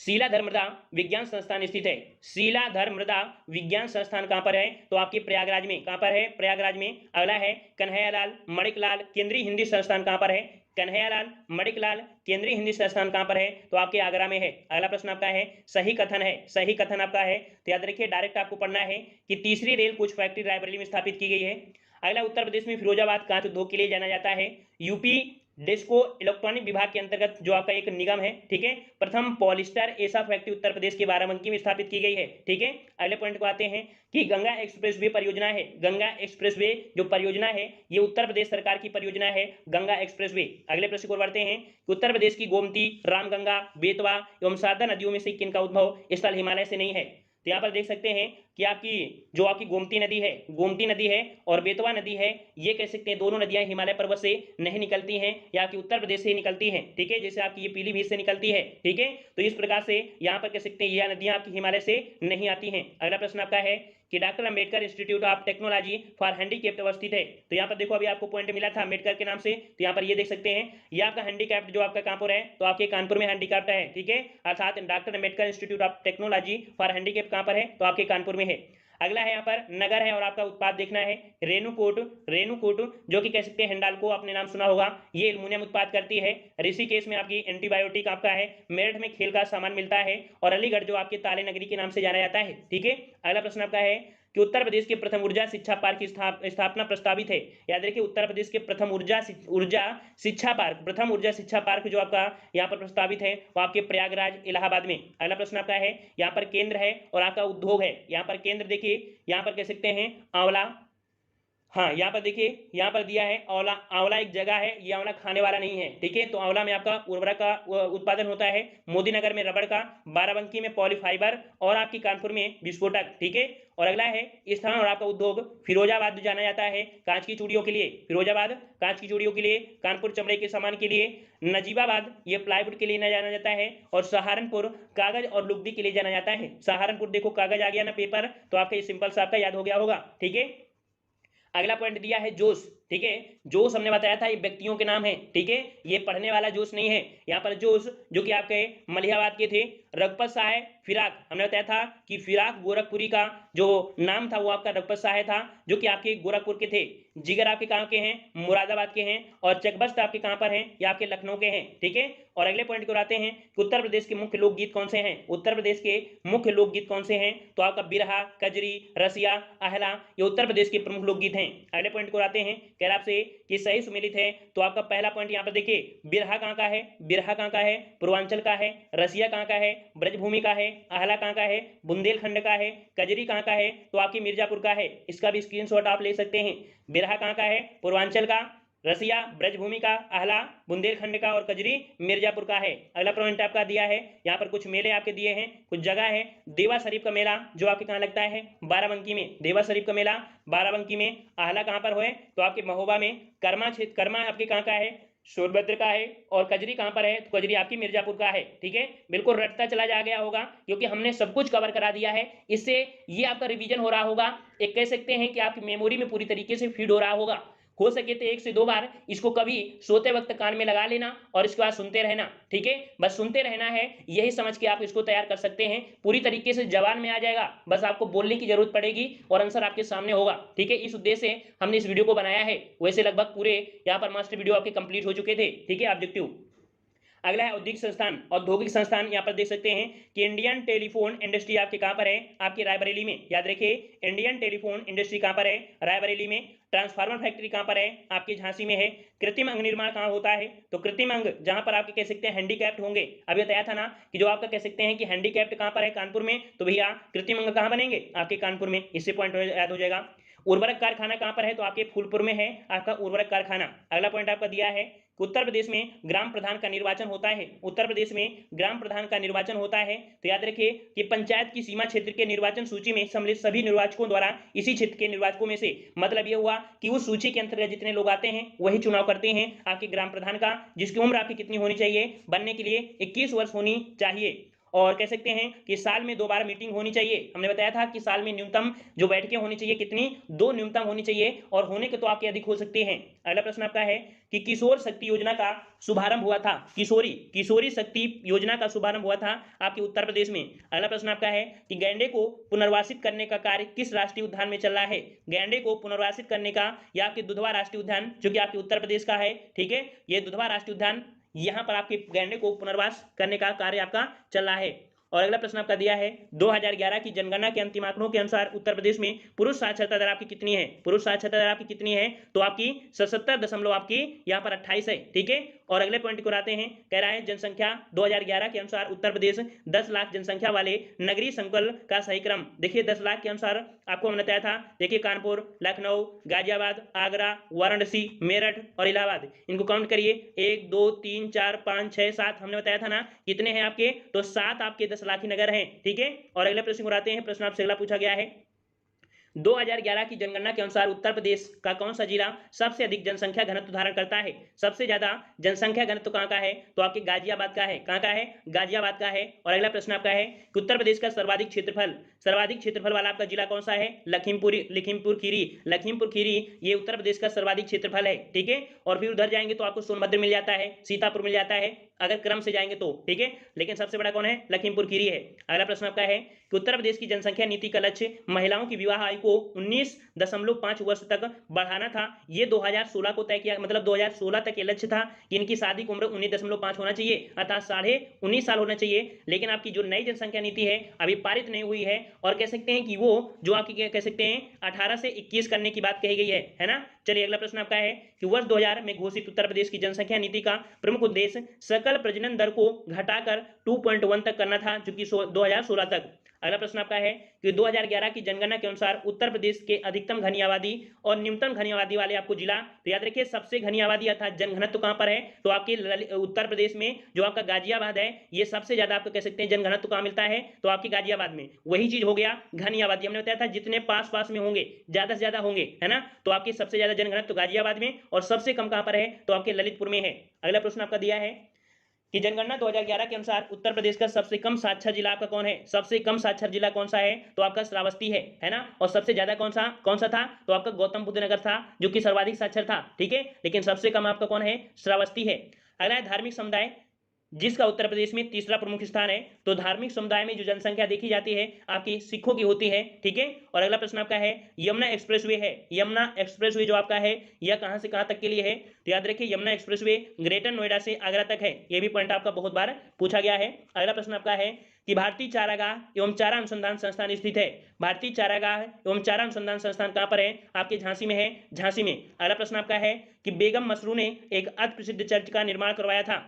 शीलाधर मृदा विज्ञान संस्थान स्थित है, शीलाधर मृदा विज्ञान संस्थान कहां पर है, तो आपके प्रयागराज में। कहां पर है, प्रयागराज में। अगला है कन्हैयालाल मणिकलाल केंद्रीय हिंदी संस्थान कहां पर है, कन्हैयालाल मणिकलाल केंद्रीय हिंदी संस्थान कहां पर है, तो आपके आगरा में है। अगला प्रश्न आपका है सही कथन है, सही कथन आपका है, तो याद रखिए डायरेक्ट आपको पढ़ना है कि तीसरी रेल कुछ फैक्ट्री रायबरेली में स्थापित की गई है। अगला उत्तर प्रदेश में फिरोजाबाद कांच उद्योग के लिए जाना जाता है, यूपी डेस्को इलेक्ट्रॉनिक विभाग के अंतर्गत जो आपका एक निगम है। ठीक है, प्रथम पॉलिस्टर ऐसा फैक्ट्री उत्तर प्रदेश के बाराबंकी में स्थापित की गई है। ठीक है, अगले पॉइंट को आते हैं कि गंगा एक्सप्रेसवे परियोजना है, गंगा एक्सप्रेसवे जो परियोजना है ये उत्तर प्रदेश सरकार की परियोजना है, गंगा एक्सप्रेसवे। अगले प्रश्न को बढ़ते हैं कि उत्तर प्रदेश की गोमती, रामगंगा, बेतवा एवं शारदा नदियों में से किनका उद्भव स्थल हिमालय से नहीं है, तो यहाँ पर देख सकते हैं कि आपकी जो आपकी गोमती नदी है और बेतवा नदी है, ये कह सकते हैं दोनों नदियां हिमालय पर्वत से नहीं निकलती हैं, या कि उत्तर प्रदेश से निकलती हैं। ठीक है, जैसे आपकी ये पीलीभीत से निकलती है। ठीक है, तो इस प्रकार से यहाँ पर कह सकते हैं यह नदियां आपकी हिमालय से नहीं आती हैं। अगला प्रश्न आपका है कि doctor Ambedkar institute of technology for handicapped अवस्थित है, तो यहाँ पर देखो अभी आपको पॉइंट मिला था अंबेडकर के नाम से, तो यहाँ पर ये देख सकते हैं ये आपका हैंडीकैप्ड जो आपका कानपुर है, तो आपके कानपुर में हैंडीकैप्ड है। ठीक है, अर्थात doctor Ambedkar institute of technology for handicapped कहाँ पर है, तो आपके कानपुर में है। अगला है यहाँ पर नगर है और आपका उत्पाद देखना है रेणुकूट, रेणुकूट जो कि कह सकते हैं हिंडाल्को आपने नाम सुना होगा, ये एल्युमिनियम उत्पाद करती है। ऋषिकेश में आपकी एंटीबायोटिक आपका है, मेरठ में खेल का सामान मिलता है, और अलीगढ़ जो आपके ताले नगरी के नाम से जाना जाता है। ठीक है, अगला प्रश्न आपका है कि उत्तर प्रदेश के प्रथम ऊर्जा शिक्षा पार्क की स्थापना प्रस्तावित है, याद रखिए उत्तर प्रदेश के प्रथम ऊर्जा शिक्षा पार्क, प्रथम ऊर्जा शिक्षा पार्क जो आपका यहाँ पर प्रस्तावित है वो आपके प्रयागराज इलाहाबाद में। अगला प्रश्न आपका है यहाँ पर केंद्र है और आपका उद्योग है, यहाँ पर केंद्र देखिए यहाँ पर कह सकते हैं आंवला, हाँ यहाँ पर देखिए यहाँ पर दिया है आंवला, आंवला एक जगह है, ये आंवला खाने वाला नहीं है। ठीक है, तो आंवला में आपका उर्वरक का उत्पादन होता है, मोदीनगर में रबड़ का, बाराबंकी में पॉलीफाइबर और आपकी कानपुर में विस्फोटक। ठीक है, और अगला है स्थान और आपका उद्योग फिरोजाबाद जाना जाता है कांच की चूड़ियों के लिए, फिरोजाबाद कांच की चूड़ियों के लिए, कानपुर चमड़े के सामान के लिए, नजीबाबाद ये प्लाईवुड के लिए जाना जाता है, और सहारनपुर कागज और लुगदी के लिए जाना जाता है। सहारनपुर देखो कागज आ गया ना पेपर, तो आपका ये सिंपल सा आपका याद हो गया होगा। ठीक है, अगला पॉइंट दिया है जोश। ठीक है, जोश हमने बताया था ये व्यक्तियों के नाम है। ठीक है, ये पढ़ने वाला जोश नहीं है, यहाँ पर जोश जो कि आपके मलिहाबाद के थे। रघुपत शाह फिराक हमने बताया था कि फिराक गोरखपुरी का जो नाम था वो आपका रघुपत शाह था, जो कि आपके गोरखपुर के थे। जिगर आपके कहाँ के हैं, मुरादाबाद के हैं, और चकबस्त आपके कहाँ पर हैं, ये आपके लखनऊ के हैं। ठीक है, और अगले पॉइंट को आते हैं कि उत्तर प्रदेश के मुख्य लोकगीत कौन से हैं, उत्तर प्रदेश के मुख्य लोकगीत कौन से हैं, तो आपका बिरहा, कजरी, रसिया, आहला ये उत्तर प्रदेश के प्रमुख लोकगीत हैं। अगले पॉइंट को आते हैं कह रहा आपसे कि सही सुमेलित है, तो आपका पहला पॉइंट यहाँ पर देखिए बिरहा कहाँ का है, बिरहा कहाँ का है, पूर्वांचल का है, रसिया कहाँ का है, ब्रजभूमि का है, आहला कहाँ का है, बुंदेलखंड का है, कजरी कहाँ का है, तो आपकी मिर्जापुर का है। इसका भी स्क्रीनशॉट आप ले सकते हैं। बिरहा कहाँ का है, पूर्वांचल का, रसिया ब्रजभूमि का, आहला बुंदेलखंड का, और कजरी मिर्जापुर का है। अगला पॉइंट आपका दिया है यहाँ पर कुछ मेले आपके दिए हैं, कुछ जगह है। देवा शरीफ का मेला जो आपके कहाँ लगता है, बाराबंकी में, देवा शरीफ का मेला बाराबंकी में। आहला कहाँ पर है, तो आपके महोबा में। कर्मा क्षेत्र, कर्मा आपके कहाँ का है, सोनभद्र का है, और कजरी कहाँ पर है, तो कजरी आपकी मिर्जापुर का है। ठीक है, बिल्कुल रटता चला जा गया होगा क्योंकि हमने सब कुछ कवर करा दिया है, इससे ये आपका रिवीजन हो रहा होगा, एक कह सकते हैं कि आपकी मेमोरी में पूरी तरीके से फीड हो रहा होगा। हो सके तो 1 से 2 बार इसको कभी सोते वक्त कान में लगा लेना और इसके बाद सुनते रहना। ठीक है, बस सुनते रहना है, यही समझ के आप इसको तैयार कर सकते हैं। पूरी तरीके से जबान में आ जाएगा, बस आपको बोलने की जरूरत पड़ेगी और आंसर आपके सामने होगा। ठीक है, इस उद्देश्य से हमने इस वीडियो को बनाया है। वैसे लगभग पूरे यहाँ पर मास्टर वीडियो आपके कंप्लीट हो चुके थे। ठीक है, ऑब्जेक्टिव। अगला है औद्योगिक संस्थान। औद्योगिक संस्थान यहाँ पर देख सकते हैं कि इंडियन टेलीफोन इंडस्ट्री आपके कहाँ पर है, आपकी रायबरेली में। याद रखिए इंडियन टेलीफोन इंडस्ट्री कहाँ पर है, रायबरेली में। ट्रांसफार्मर फैक्ट्री कहाँ पर है, आपके झांसी में है। कृत्रिम अंग निर्माण कहाँ होता है, तो कृत्रिम अंग जहां पर आपके कह सकते हैं हैंडीकैप्ड होंगे, अभी बताया था ना कि जो आपका कह सकते हैं कि हैंडीकैप्ड कहां पर है, कानपुर में, तो भैया कृत्रिम अंग कहां बनेंगे, आपके कानपुर में। इससे पॉइंट याद हो जाएगा। उर्वरक कारखाना कहां पर है, तो आपके फूलपुर में है आपका उर्वरक कारखाना। अगला पॉइंट आपका दिया है कि उत्तर प्रदेश में ग्राम प्रधान का निर्वाचन होता है। उत्तर प्रदेश में ग्राम प्रधान का निर्वाचन होता है, तो याद रखिए कि पंचायत की सीमा क्षेत्र के निर्वाचन सूची में सम्मिलित सभी निर्वाचकों द्वारा इसी क्षेत्र के निर्वाचकों में से, मतलब यह हुआ कि उस सूची के अंतर्गत जितने लोग आते हैं वही चुनाव करते हैं आपके ग्राम प्रधान का, जिसकी उम्र आपकी कितनी होनी चाहिए बनने के लिए, 21 वर्ष होनी चाहिए। और कह सकते हैं कि साल में 2 बार मीटिंग होनी चाहिए। हमने बताया था कि साल में न्यूनतम जो बैठकें होनी चाहिए कितनी, 2 न्यूनतम होनी चाहिए, और होने के तो आपके अधिक हो सकते हैं। अगला प्रश्न आपका है कि किशोर शक्ति योजना का शुभारंभ हुआ था, किशोरी शक्ति योजना का शुभारंभ हुआ था आपके उत्तर प्रदेश में। अगला प्रश्न आपका है कि गैंडे को पुनर्वासित करने का कार्य किस राष्ट्रीय उद्यान में चल रहा है। गैंडे को पुनर्वासित करने का या आपके दुधवा राष्ट्रीय उद्यान जो कि आपके उत्तर प्रदेश का है, ठीक है, ये दुधवा राष्ट्रीय उद्यान, यहां पर आपके गैंडे को पुनर्वास करने का कार्य आपका चल रहा है। और अगला प्रश्न आपका दिया है 2011 की जनगणना के अंतिम आंकड़ों के अनुसार उत्तर प्रदेश में पुरुष साक्षरता दर आपकी कितनी है, पुरुष साक्षरता दर आपकी कितनी है, तो आपकी 77 आपकी यहाँ पर 28 है, ठीक है। और अगले पॉइंट को आते हैं, कह रहा है जनसंख्या 2011 के अनुसार उत्तर प्रदेश 10 लाख जनसंख्या वाले नगरीय संकुल का सही क्रम। देखिए 10 लाख के अनुसार आपको हमने बताया था, देखिए कानपुर, लखनऊ, गाजियाबाद, आगरा, वाराणसी, मेरठ और इलाहाबाद, इनको काउंट करिए 1 2 3 4 5 6 7, हमने बताया था ना कितने हैं आपके, तो 7 आपके 10 लाख नगर हैं, ठीक है। और अगले प्रश्न को आते हैं, प्रश्न आपसे अगला पूछा गया है 2011 की जनगणना के अनुसार उत्तर प्रदेश का कौन सा जिला सबसे अधिक जनसंख्या घनत्व धारण करता है। सबसे ज्यादा जनसंख्या घनत्व कहां का है, तो आपके गाजियाबाद का है। कहां का है, गाजियाबाद का है। और अगला प्रश्न आपका है कि उत्तर प्रदेश का सर्वाधिक क्षेत्रफल वाला आपका जिला कौन सा है, लखीमपुर खीरी, ये उत्तर प्रदेश का सर्वाधिक क्षेत्रफल है, ठीक है। और फिर उधर जाएंगे तो आपको सोनभद्र मिल जाता है, सीतापुर मिल जाता है, अगर क्रम से जाएंगे तो, ठीक है, लेकिन सबसे बड़ा कौन है, लखीमपुर खीरी है। अगला प्रश्न आपका है कि उत्तर प्रदेश की जनसंख्या नीति का लक्ष्य महिलाओं की विवाह आयु को 19.5 वर्ष तक बढ़ाना था। ये 2016 को तय किया, मतलब 2016 तक ये लक्ष्य था कि इनकी शादी की उम्र 19.5 होना चाहिए, अर्थात 19.5 साल होना चाहिए। लेकिन आपकी जो नई जनसंख्या नीति है अभी पारित नहीं हुई है, और कह सकते हैं कि वो जो आपकी कह सकते हैं 18 से 21 करने की बात कही गई है ना। चलिए अगला प्रश्न आपका है कि वर्ष 2000 में घोषित उत्तर प्रदेश की जनसंख्या नीति का प्रमुख उद्देश्य सकल प्रजनन दर को घटाकर 2.1 तक करना था, जो कि 2016 तक। अगला प्रश्न आपका है कि 2011 की जनगणना के अनुसार उत्तर प्रदेश के अधिकतम घनी आबादी और न्यूनतम घनी आबादी वाले आपको जिला, तो याद रखिए सबसे घनी आबादी अर्थात जनघनत्व कहां पर है, तो आपके उत्तर प्रदेश में जो आपका गाजियाबाद है, ये सबसे ज्यादा आपको कह सकते हैं जनघनत्व कहां मिलता है, तो आपकी गाजियाबाद में। वही चीज हो गया घनी आबादी, हमने बताया था जितने पास में होंगे ज्यादा से ज्यादा होंगे, है ना, तो आपकी सबसे ज्यादा जनघनत्व गाजियाबाद में, और सबसे कम कहां पर है, तो आपके ललितपुर में है। अगला प्रश्न आपका दिया है कि जनगणना 2011 के अनुसार उत्तर प्रदेश का सबसे कम साक्षर जिला आपका कौन है, सबसे कम साक्षर जिला कौन सा है, तो आपका श्रावस्ती है ना। और सबसे ज्यादा कौन सा था, तो आपका गौतम बुद्ध नगर था, जो कि सर्वाधिक साक्षर था, ठीक है, लेकिन सबसे कम आपका कौन है, श्रावस्ती है। अगला है धार्मिक समुदाय जिसका उत्तर प्रदेश में तीसरा प्रमुख स्थान है, तो धार्मिक समुदाय में जो जनसंख्या देखी जाती है आपकी सिखों की होती है, ठीक है। और अगला प्रश्न आपका है यमुना एक्सप्रेसवे है, यमुना एक्सप्रेसवे जो आपका है यह कहां से कहां तक के लिए है, तो याद रखिए यमुना एक्सप्रेसवे ग्रेटर नोएडा से आगरा तक है, यह भी पॉइंट आपका बहुत बार पूछा गया है। अगला प्रश्न आपका है कि भारतीय चारागाह एवं चारा अनुसंधान संस्थान स्थित है, भारतीय चारागाह एवं चारा अनुसंधान संस्थान कहां पर है, आपके झांसी में है, झांसी में। अगला प्रश्न आपका है कि बेगम मसरू ने एक अति प्रसिद्ध चर्च का निर्माण करवाया था,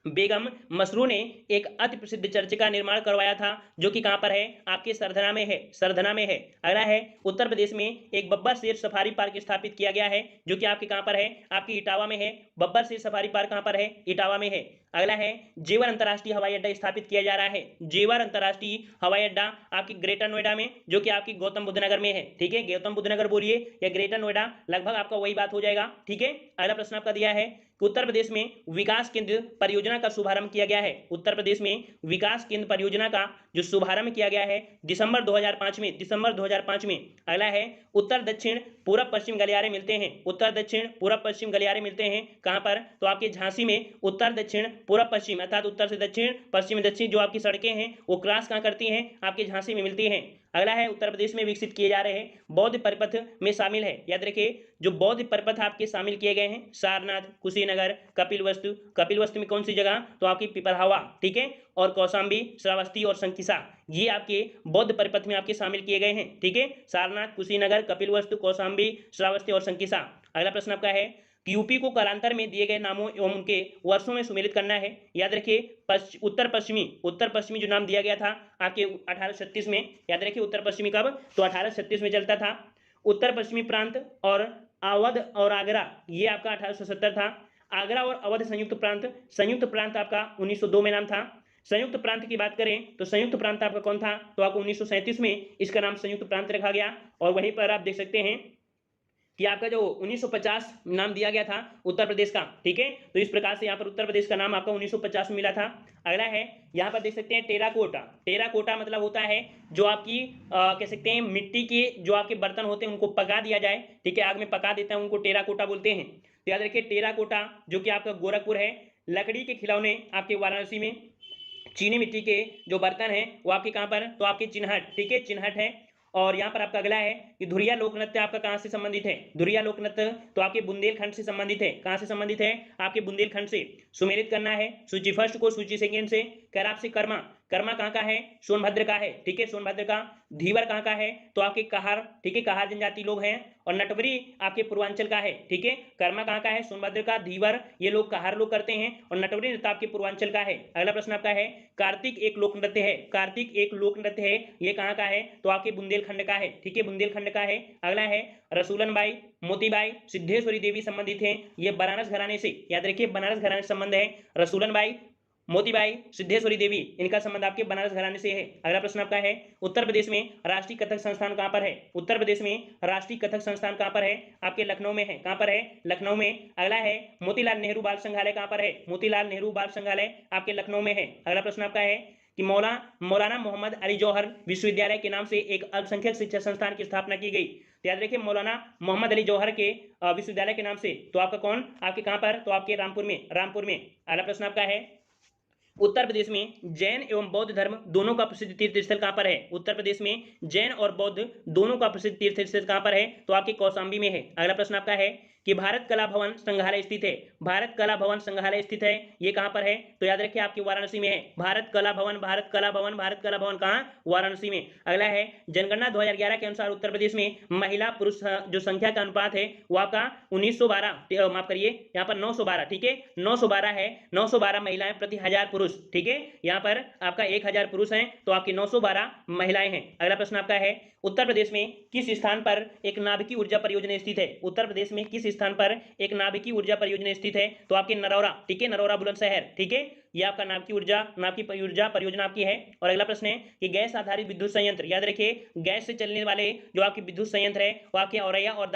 बेगम मसरू ने एक अति प्रसिद्ध चर्च का निर्माण करवाया था, जो कि कहां पर है, आपके सरधना में है, सरधना में है। अगला है उत्तर प्रदेश में एक बब्बर शेर सफारी पार्क स्थापित किया गया है, जो कि आपके कहां पर है, आपकी इटावा में है। बब्बर शेर सफारी पार्क कहां पर है, इटावा में है। अगला है जेवर अंतरराष्ट्रीय हवाई अड्डा स्थापित किया जा रहा है, जेवर अंतरराष्ट्रीय हवाई अड्डा आपकी ग्रेटर नोएडा में, जो कि आपकी गौतम बुद्ध नगर में है, ठीक है, गौतम बुद्ध नगर बोलिए या ग्रेटर नोएडा, लगभग आपका वही बात हो जाएगा, ठीक है। अगला प्रश्न आपका दिया है कि उत्तर प्रदेश में विकास केंद्र परियोजना का शुभारंभ किया गया है, उत्तर प्रदेश में विकास केंद्र परियोजना का जो शुभारंभ किया गया है दिसंबर 2005 में, दिसंबर 2005 में। अगला है उत्तर दक्षिण पूरब पश्चिम गलियारे मिलते हैं, उत्तर दक्षिण पूरब पश्चिम गलियारे मिलते हैं कहां पर, तो आपके झांसी में उत्तर दक्षिण पूरब पश्चिम अर्थात उत्तर से दक्षिण, पश्चिम दक्षिण जो आपकी सड़कें हैं वो क्रॉस कहां करती हैं, आपके झांसी में मिलती हैं। अगला है उत्तर प्रदेश में विकसित किए जा रहे हैं बौद्ध परिपथ में शामिल है। याद रखिए जो बौद्ध परिपथ आपके शामिल किए गए हैं सारनाथ, कुशीनगर, कपिलवस्तु में कौन सी जगह, तो आपकी पिपरहवा, ठीक है, और कौशाम्बी, श्रावस्ती और संकिसा, ये आपके बौद्ध परिपथ में आपके शामिल किए गए हैं। ठीक है, सारनाथ, कुशीनगर, कपिलवस्तु, कौशाम्बी, श्रावस्ती और संकिसा। अगला प्रश्न आपका है कि यूपी को कालांतर में दिए गए नामों एवं उनके वर्षों में सुमेलित करना है। याद रखिए उत्तर पश्चिमी जो नाम दिया गया था आपके 1836 में, याद रखिए उत्तर पश्चिमी कब, तो 1836 में चलता था। उत्तर पश्चिमी प्रांत और अवध और आगरा ये आपका 1870 था। आगरा और अवध संयुक्त प्रांत आपका 1902 में नाम था। संयुक्त प्रांत की बात करें तो संयुक्त प्रांत आपका कौन था, तो आपको 1937 में इसका नाम संयुक्त प्रांत रखा गया। और वहीं पर आप देख सकते हैं कि आपका जो 1950 नाम दिया गया था उत्तर प्रदेश का। ठीक है, तो इस प्रकार से यहाँ पर उत्तर प्रदेश का नाम आपका 1950 में मिला था। अगला है यहाँ पर देख सकते हैं टेराकोटा मतलब होता है जो आपकी कह सकते हैं मिट्टी के जो आपके बर्तन होते हैं उनको पका दिया जाए। ठीक है, आग में पका देते हैं उनको टेराकोटा बोलते हैं। तो याद रखिए टेराकोटा जो कि आपका गोरखपुर है। लकड़ी के खिलौने आपके वाराणसी में। चीनी मिट्टी के जो बर्तन हैं वो आपके कहाँ पर, तो आपके चिन्हट। ठीक है, चिन्हट है। और यहाँ पर आपका अगला है कि धुरिया लोक नृत्य आपका कहाँ से संबंधित है, धुरिया लोक नृत्य तो आपके बुंदेलखंड से संबंधित है। कहाँ से संबंधित है, आपके बुंदेलखंड से। सुमेलित करना है सूची फर्स्ट को सूची सेकेंड से। कैराप से कर्मा कहाँ का है, सोनभद्र का है। ठीक है, सोनभद्र का। धीवर कहाँ का है, तो आपके कहार। ठीक है, कहार जनजाति लोग हैं। और नटवरी आपके पूर्वांचल का है। ठीक है, कर्मा कहाँ का है, सोनभद्र का। धीवर ये लोग कहार लोग करते हैं। और नटवरी नृत्य आपके पूर्वांचल का है। अगला प्रश्न आपका है कार्तिक एक लोक नृत्य है, ये कहाँ का है, तो आपके बुंदेलखंड का है। ठीक है, बुंदेलखंड का है। अगला है रसूलन बाई, मोतीबाई, सिद्धेश्वरी देवी संबंधित हैं, ये बनारस घराने से। याद रखिए बनारस घराने से संबंध है। रसूलन बाई, मोतीबाई, सिद्धेश्वरी देवी, इनका संबंध आपके बनारस घराने से है। अगला प्रश्न आपका है उत्तर प्रदेश में राष्ट्रीय कथक संस्थान कहां पर है, उत्तर प्रदेश में राष्ट्रीय कथक संस्थान कहां पर है, आपके लखनऊ में है। कहां पर है, लखनऊ में। अगला है मोतीलाल नेहरू बाल संग्रहालय कहां पर है, मोतीलाल नेहरू बाल संग्रहालय आपके लखनऊ में है। अगला प्रश्न आपका है कि मौलाना मोहम्मद अली जौहर विश्वविद्यालय के नाम से एक अल्पसंख्यक शिक्षा संस्थान की स्थापना की गई। तो याद रखिए मौलाना मोहम्मद अली जौहर के विश्वविद्यालय के नाम से, तो आपका कौन, आपके कहां पर, तो आपके रामपुर में। अगला प्रश्न आपका है उत्तर प्रदेश में जैन एवं बौद्ध धर्म दोनों का प्रसिद्ध तीर्थ स्थल कहां पर है, उत्तर प्रदेश में जैन और बौद्ध दोनों का प्रसिद्ध तीर्थ स्थल कहां पर है, तो आपके कौशाम्बी में है। अगला प्रश्न आपका है कि भारत कला भवन संग्रहालय स्थित है, भारत कला भवन संग्रहालय स्थित है, ये कहां पर है, तो याद रखिए आपके वाराणसी में है। भारत कला भवन कहां, वाराणसी में। अगला है जनगणना 2011 के अनुसार उत्तर प्रदेश में महिला पुरुष जो संख्या का अनुपात है वो आपका 1912, माफ करिए यहाँ पर 912। ठीक है, 912 है, 912 महिलाएं प्रति 1000 पुरुष। ठीक है, यहाँ पर आपका 1000 पुरुष हैं तो आपकी 912 महिलाएं हैं। अगला प्रश्न आपका है उत्तर प्रदेश में किस स्थान पर एक नाभिकीय ऊर्जा परियोजना स्थित है, उत्तर प्रदेश में किस स्थान पर एक नाभिकीय ऊर्जा परियोजना स्थित है, तो आपके नरौरा। ठीक है, नरौरा बुलंदशहर। ठीक है, ये आपका नाभिकीय ऊर्जा परियोजना आपकी है। और अगला प्रश्न है कि गैस आधारित विद्युत संयंत्र, याद रखिए गैस से चलने वाले जो आपके विद्युत संयंत्र है वो आपके औरैया और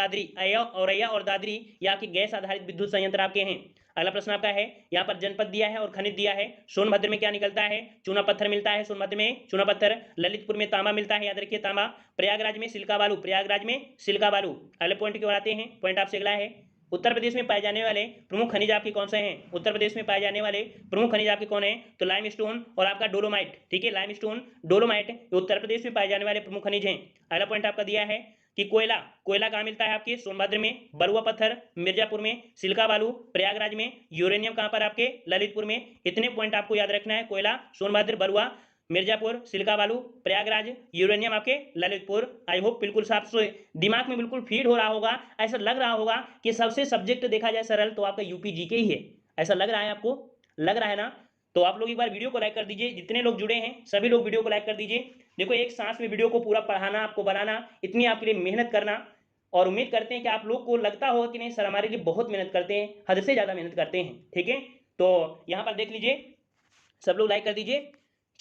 दादरी या आपके गैस आधारित विद्युत संयंत्र आपके हैं। अगला प्रश्न आपका है यहाँ पर जनपद दिया है और खनिज दिया है। सोनभद्र में क्या निकलता है, चूना पत्थर मिलता है, सोनभद्र में चूना पत्थर। ललितपुर में तांबा मिलता है, याद रखिए तांबा। प्रयागराज में सिल्का बालू। अगले पॉइंट की ओर आते हैं, पॉइंट आपसे अगला है उत्तर प्रदेश में पाए जाने वाले प्रमुख खनिज आपके कौन से हैं, उत्तर प्रदेश में पाए जाने वाले प्रमुख खनिज आपके कौन हैं, तो लाइमस्टोन और आपका डोलोमाइट। ठीक है, लाइमस्टोन डोलोमाइट उत्तर प्रदेश में पाए जाने वाले प्रमुख खनिज हैं। अगला पॉइंट आपका दिया है कि कोयला कहाँ मिलता है, आपके सोनभद्र में। बरुआ पत्थर मिर्जापुर में। सिल्का बालू प्रयागराज में। यूरेनियम कहाँ पर, आपके ललितपुर में। इतने पॉइंट आपको याद रखना है, कोयला सोनभद्र, बरुआ, मिर्जापुर, सिल्का बालू, प्रयागराज, यूरेनियम आपके ललितपुर। आई होप बिल्कुल साफ दिमाग में बिल्कुल फीड हो रहा होगा। ऐसा लग रहा होगा कि सबसे सब्जेक्ट देखा जाए सरल तो आपका यूपी जीके ही है, ऐसा लग रहा है आपको, लग रहा है ना। तो आप लोग एक बार वीडियो को लाइक कर दीजिए, जितने लोग जुड़े हैं सभी लोग वीडियो को लाइक कर दीजिए। देखो एक सांस में वीडियो को पूरा पढ़ाना, आपको बनाना, इतनी आपके लिए मेहनत करना, और उम्मीद करते हैं कि आप लोग को लगता होगा कि नहीं सर हमारे लिए बहुत मेहनत करते हैं, हद से ज्यादा मेहनत करते हैं। ठीक है, तो यहाँ पर देख लीजिए, सब लोग लाइक कर दीजिए।